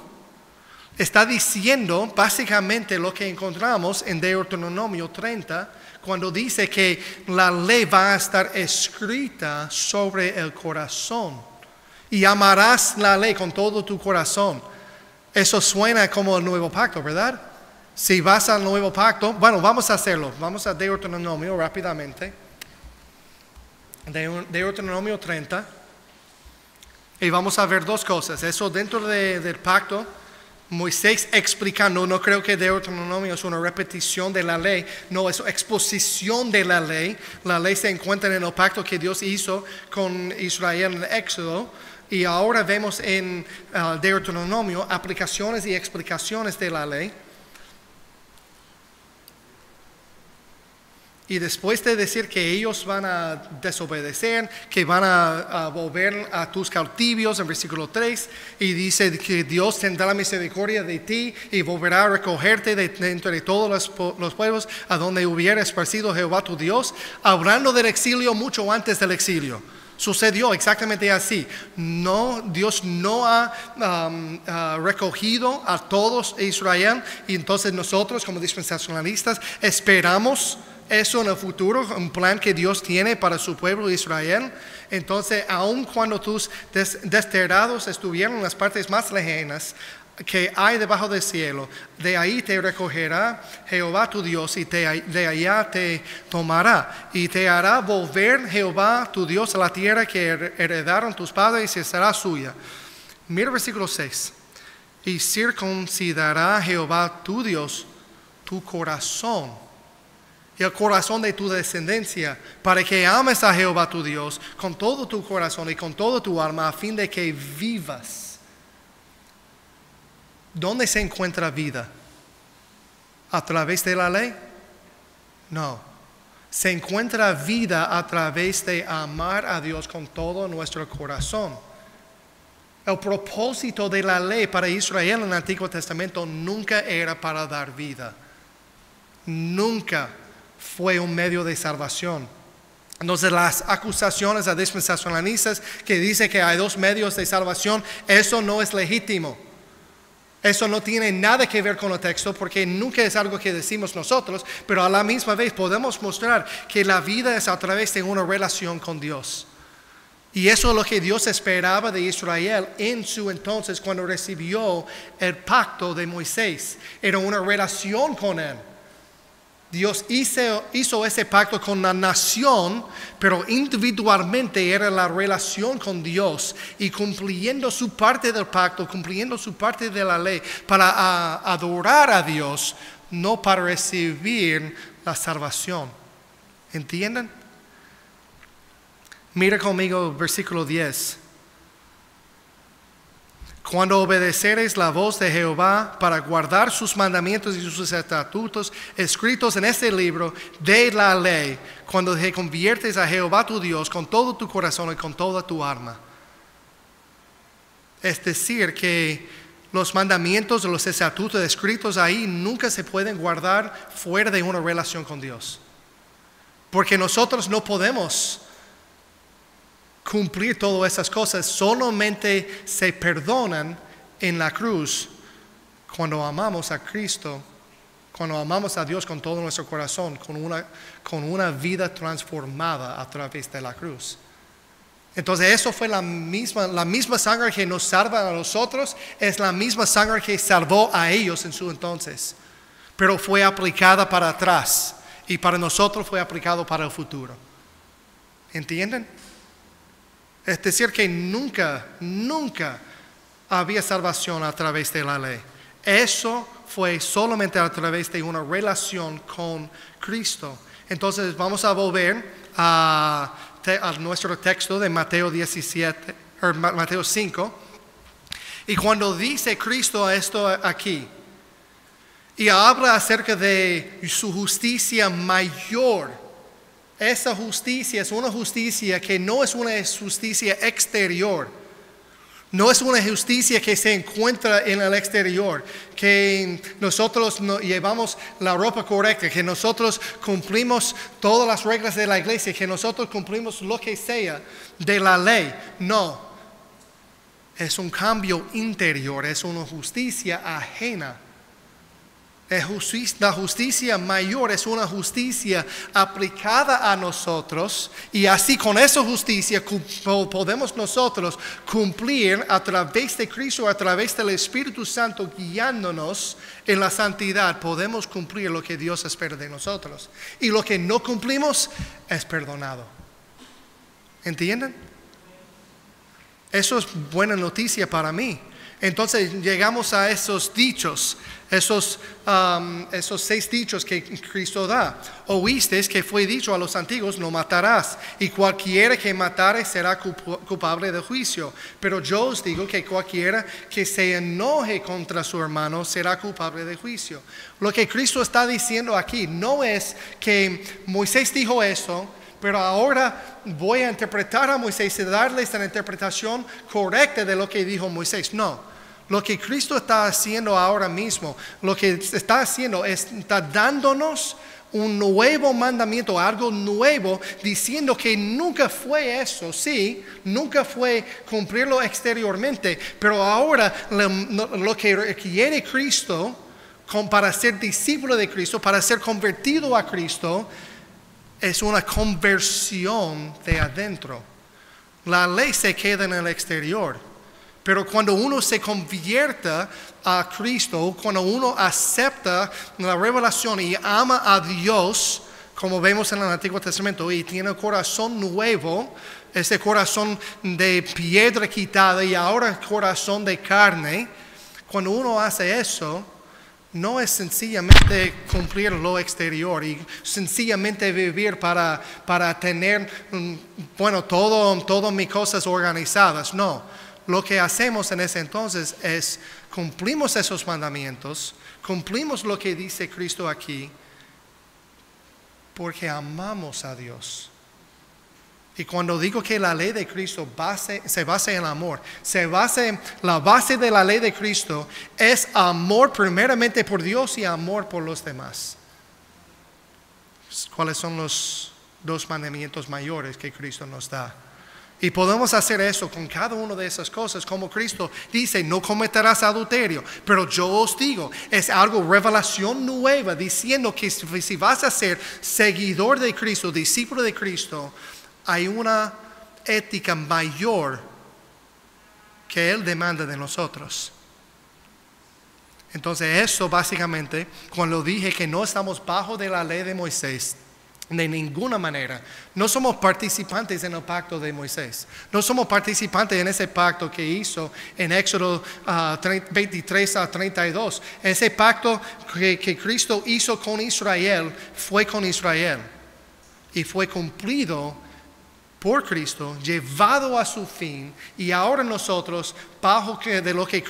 está diciendo básicamente lo que encontramos en Deuteronomio 30, cuando dice que la ley va a estar escrita sobre el corazón. Y amarás la ley con todo tu corazón. Eso suena como el nuevo pacto, ¿verdad? Si vas al nuevo pacto, bueno, vamos a hacerlo. Vamos a Deuteronomio rápidamente. Deuteronomio 30. Y vamos a ver dos cosas. Eso dentro del pacto, Moisés explicando, no creo que Deuteronomio es una repetición de la ley, no, es exposición de la ley. La ley se encuentra en el pacto que Dios hizo con Israel en el Éxodo. Y ahora vemos en Deuteronomio aplicaciones y explicaciones de la ley. Y después de decir que ellos van a desobedecer, que van a volver a tus cautivos, en versículo 3, y dice que Dios tendrá misericordia de ti y volverá a recogerte de entre todos los pueblos a donde hubiera esparcido Jehová tu Dios, hablando del exilio mucho antes del exilio. Sucedió exactamente así. No, Dios no ha recogido a todos Israel, y entonces nosotros como dispensacionalistas esperamos eso en el futuro, un plan que Dios tiene para su pueblo Israel. Entonces, aun cuando tus desterrados estuvieron en las partes más lejanas que hay debajo del cielo, de ahí te recogerá Jehová tu Dios, y de allá te tomará, y te hará volver Jehová tu Dios a la tierra que heredaron tus padres, y será suya. Mira el versículo 6. Y circuncidará Jehová tu Dios tu corazón y el corazón de tu descendencia, para que ames a Jehová tu Dios con todo tu corazón y con toda tu alma, a fin de que vivas. ¿Dónde se encuentra vida? ¿A través de la ley? No. Se encuentra vida a través de amar a Dios con todo nuestro corazón. El propósito de la ley para Israel en el Antiguo Testamento nunca era para dar vida. Nunca fue un medio de salvación. Entonces las acusaciones a dispensacionalistas que dicen que hay dos medios de salvación, eso no es legítimo. Eso no tiene nada que ver con el texto, porque nunca es algo que decimos nosotros, pero a la misma vez podemos mostrar que la vida es a través de una relación con Dios. Y eso es lo que Dios esperaba de Israel en su entonces cuando recibió el pacto de Moisés. Era una relación con Él. Dios hizo ese pacto con la nación, pero individualmente era la relación con Dios y cumpliendo su parte del pacto, cumpliendo su parte de la ley para adorar a Dios, no para recibir la salvación. ¿Entienden? Mira conmigo el versículo 10. Cuando obedeceres la voz de Jehová para guardar sus mandamientos y sus estatutos escritos en este libro de la ley, cuando te conviertes a Jehová tu Dios con todo tu corazón y con toda tu alma. Es decir, que los mandamientos o los estatutos escritos ahí nunca se pueden guardar fuera de una relación con Dios. Porque nosotros no podemos cumplir todas esas cosas, solamente se perdonan en la cruz cuando amamos a Cristo, cuando amamos a Dios con todo nuestro corazón, con una vida transformada a través de la cruz. Entonces eso fue la misma sangre que nos salva a nosotros, es la misma sangre que salvó a ellos en su entonces, pero fue aplicada para atrás, y para nosotros fue aplicado para el futuro. ¿Entienden? Es decir, que nunca había salvación a través de la ley. Eso fue solamente a través de una relación con Cristo. Entonces vamos a volver a nuestro texto de Mateo 5. Y cuando dice Cristo esto aquí, y habla acerca de su justicia mayor, esa justicia es una justicia que no es una justicia exterior. No es una justicia que se encuentra en el exterior, que nosotros llevamos la ropa correcta, que nosotros cumplimos todas las reglas de la iglesia, que nosotros cumplimos lo que sea de la ley. No, es un cambio interior, es una justicia ajena La justicia mayor es una justicia aplicada a nosotros, y así con esa justicia podemos nosotros cumplir a través de Cristo, a través del Espíritu Santo guiándonos en la santidad. Podemos cumplir lo que Dios espera de nosotros, y lo que no cumplimos es perdonado. ¿Entienden? Eso es buena noticia para mí. Entonces llegamos a esos dichos, esos 6 dichos que Cristo da. Oísteis que fue dicho a los antiguos: no matarás, y cualquiera que matare será culpable de juicio. Pero yo os digo que cualquiera que se enoje contra su hermano será culpable de juicio. Lo que Cristo está diciendo aquí no es que Moisés dijo esto, pero ahora voy a interpretar a Moisés y darles la interpretación correcta de lo que dijo Moisés. No, lo que Cristo está haciendo ahora mismo, lo que está haciendo es está dándonos un nuevo mandamiento, algo nuevo, diciendo que nunca fue eso, sí, nunca fue cumplirlo exteriormente, pero ahora lo que requiere Cristo para ser discípulo de Cristo, para ser convertido a Cristo, es una conversión de adentro. La ley se queda en el exterior, pero cuando uno se convierta a Cristo, cuando uno acepta la revelación y ama a Dios, como vemos en el Antiguo Testamento, y tiene un corazón nuevo, ese corazón de piedra quitada y ahora corazón de carne, cuando uno hace eso, no es sencillamente cumplir lo exterior y sencillamente vivir para tener, todas mis cosas organizadas. No, lo que hacemos en ese entonces es cumplimos esos mandamientos, cumplimos lo que dice Cristo aquí, porque amamos a Dios. Y cuando digo que la ley de Cristo se basa en el amor, la base de la ley de Cristo es amor primeramente por Dios y amor por los demás. ¿Cuáles son los 2 mandamientos mayores que Cristo nos da? Y podemos hacer eso con cada una de esas cosas, como Cristo dice: no cometerás adulterio. Pero yo os digo, es algo, revelación nueva, diciendo que si vas a ser seguidor de Cristo, discípulo de Cristo, hay una ética mayor que Él demanda de nosotros. Entonces eso básicamente, cuando dije que no estamos bajo de la ley de Moisés, de ninguna manera, no somos participantes en el pacto de Moisés, no somos participantes en ese pacto que hizo en Éxodo 23 a 32. Ese pacto que Cristo hizo con Israel fue con Israel y fue cumplido por Cristo, llevado a su fin, y ahora nosotros, bajo de lo que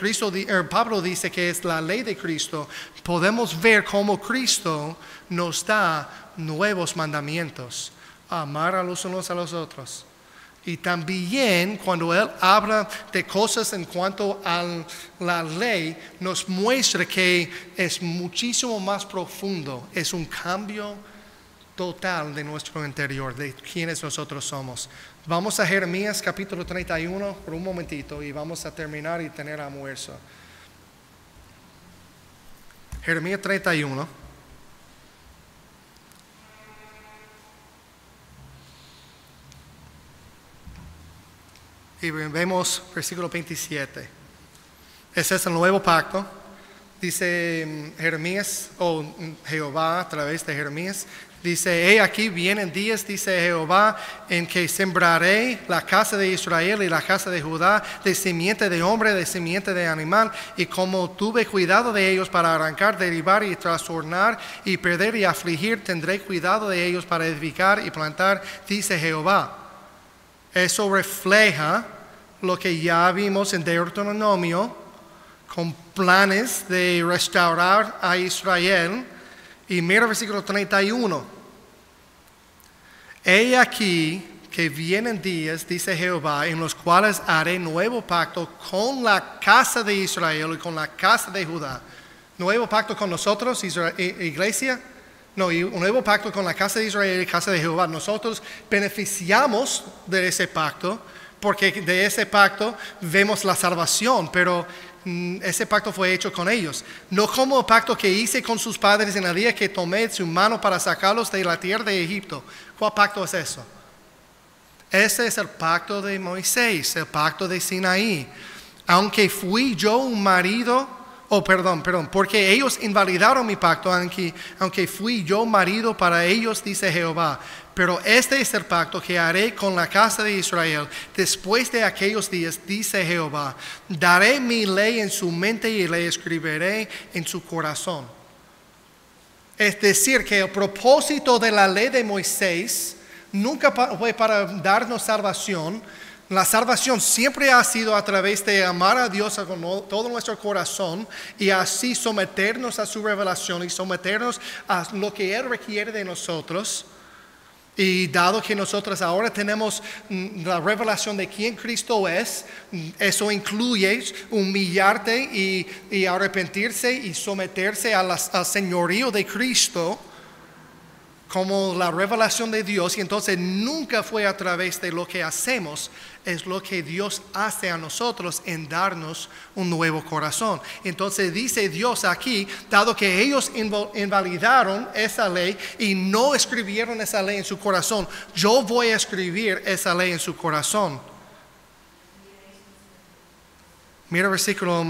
Pablo dice que es la ley de Cristo, podemos ver cómo Cristo nos da nuevos mandamientos: amar a los unos a los otros. Y también cuando Él habla de cosas en cuanto a la ley, nos muestra que es muchísimo más profundo, es un cambio total de nuestro interior, de quienes nosotros somos. Vamos a Jeremías capítulo 31 por un momentito y vamos a terminar y tener almuerzo. Jeremías 31. Y vemos versículo 27. Ese es el nuevo pacto. Dice Jeremías, o Jehová a través de Jeremías, dice: he aquí vienen días, dice Jehová, en que sembraré la casa de Israel y la casa de Judá de simiente de hombre, de simiente de animal, y como tuve cuidado de ellos para arrancar, derribar y trastornar y perder y afligir, tendré cuidado de ellos para edificar y plantar, dice Jehová. Eso refleja lo que ya vimos en Deuteronomio, con planes de restaurar a Israel. Y mira el versículo 31. He aquí que vienen días, dice Jehová, en los cuales haré nuevo pacto con la casa de Israel y con la casa de Judá. Nuevo pacto con nosotros, iglesia. No, y un nuevo pacto con la casa de Israel y la casa de Jehová. Nosotros beneficiamos de ese pacto, porque de ese pacto vemos la salvación, pero ese pacto fue hecho con ellos. No como el pacto que hice con sus padres en el día que tomé su mano para sacarlos de la tierra de Egipto. ¿Cuál pacto es eso? Ese es el pacto de Moisés, el pacto de Sinaí. Aunque fui yo un marido, porque ellos invalidaron mi pacto, aunque fui yo marido para ellos, dice Jehová. Pero este es el pacto que haré con la casa de Israel después de aquellos días, dice Jehová. Daré mi ley en su mente y la escribiré en su corazón. Es decir, que el propósito de la ley de Moisés nunca fue para darnos salvación. La salvación siempre ha sido a través de amar a Dios con todo nuestro corazón y así someternos a su revelación y someternos a lo que Él requiere de nosotros. Y dado que nosotros ahora tenemos la revelación de quién Cristo es, eso incluye humillarte y arrepentirse y someterse al señorío de Cristo como la revelación de Dios. Y entonces nunca fue a través de lo que hacemos, es lo que Dios hace a nosotros en darnos un nuevo corazón. Entonces dice Dios aquí, dado que ellos invalidaron esa ley y no escribieron esa ley en su corazón, yo voy a escribir esa ley en su corazón. Mira el versículo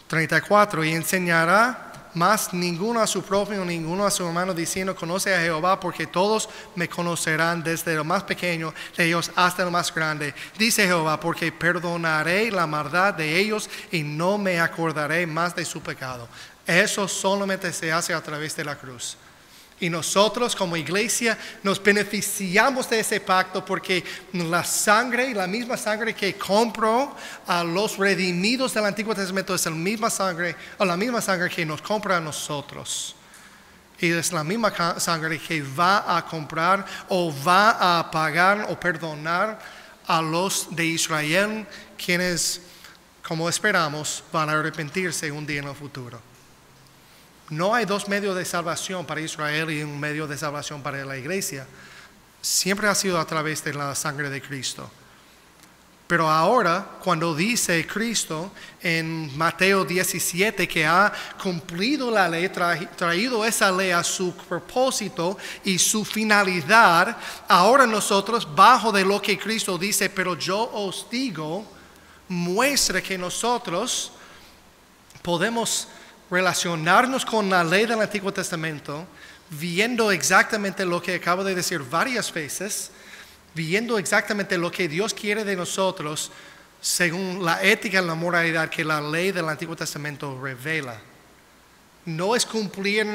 34, y enseñará más ninguno a su prójimo, ninguno a su hermano, diciendo, conoce a Jehová, porque todos me conocerán, desde el más pequeño de ellos hasta el más grande. Dice Jehová, porque perdonaré la maldad de ellos y no me acordaré más de su pecado. Eso solamente se hace a través de la cruz. Y nosotros como iglesia nos beneficiamos de ese pacto porque la misma sangre que compró a los redimidos del Antiguo Testamento es la misma sangre que nos compra a nosotros. Y es la misma sangre que va a comprar o va a pagar o perdonar a los de Israel, quienes, como esperamos, van a arrepentirse un día en el futuro. No hay dos medios de salvación para Israel y un medio de salvación para la iglesia. Siempre ha sido a través de la sangre de Cristo. Pero ahora, cuando dice Cristo en Mateo 17 que ha cumplido la ley, traído esa ley a su propósito y su finalidad, ahora nosotros, bajo de lo que Cristo dice, pero yo os digo, muestra que nosotros podemos relacionarnos con la ley del Antiguo Testamento, viendo exactamente lo que acabo de decir varias veces, viendo exactamente lo que Dios quiere de nosotros, según la ética y la moralidad que la ley del Antiguo Testamento revela. No es cumplir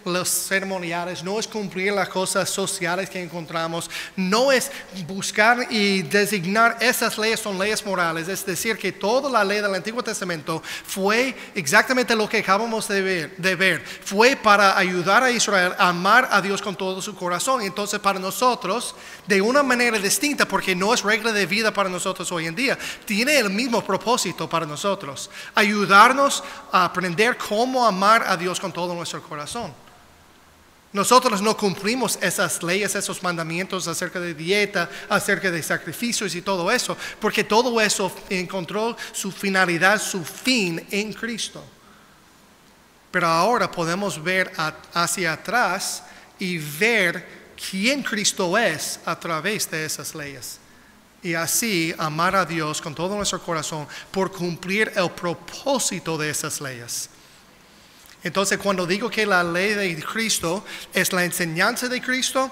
los ceremoniales, no es cumplir las cosas sociales que encontramos, no es buscar y designar esas leyes son leyes morales. Es decir, que toda la ley del Antiguo Testamento fue exactamente lo que acabamos de ver. Fue para ayudar a Israel a amar a Dios con todo su corazón. Entonces para nosotros, de una manera distinta, porque no es regla de vida para nosotros hoy en día, tiene el mismo propósito para nosotros: ayudarnos a aprender cómo amar a Dios con todo nuestro corazón. Nosotros no cumplimos esas leyes, esos mandamientos acerca de dieta, acerca de sacrificios y todo eso, porque todo eso encontró su finalidad, su fin en Cristo. Pero ahora podemos ver hacia atrás y ver quién Cristo es a través de esas leyes. Y así amar a Dios con todo nuestro corazón por cumplir el propósito de esas leyes. Entonces, cuando digo que la ley de Cristo es la enseñanza de Cristo,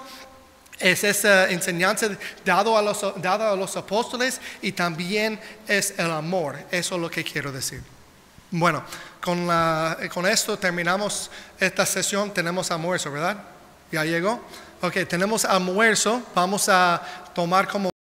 es esa enseñanza dada a los apóstoles y también es el amor. Eso es lo que quiero decir. Bueno, con esto terminamos esta sesión. Tenemos almuerzo, ¿verdad? ¿Ya llegó? Ok, tenemos almuerzo. Vamos a tomar como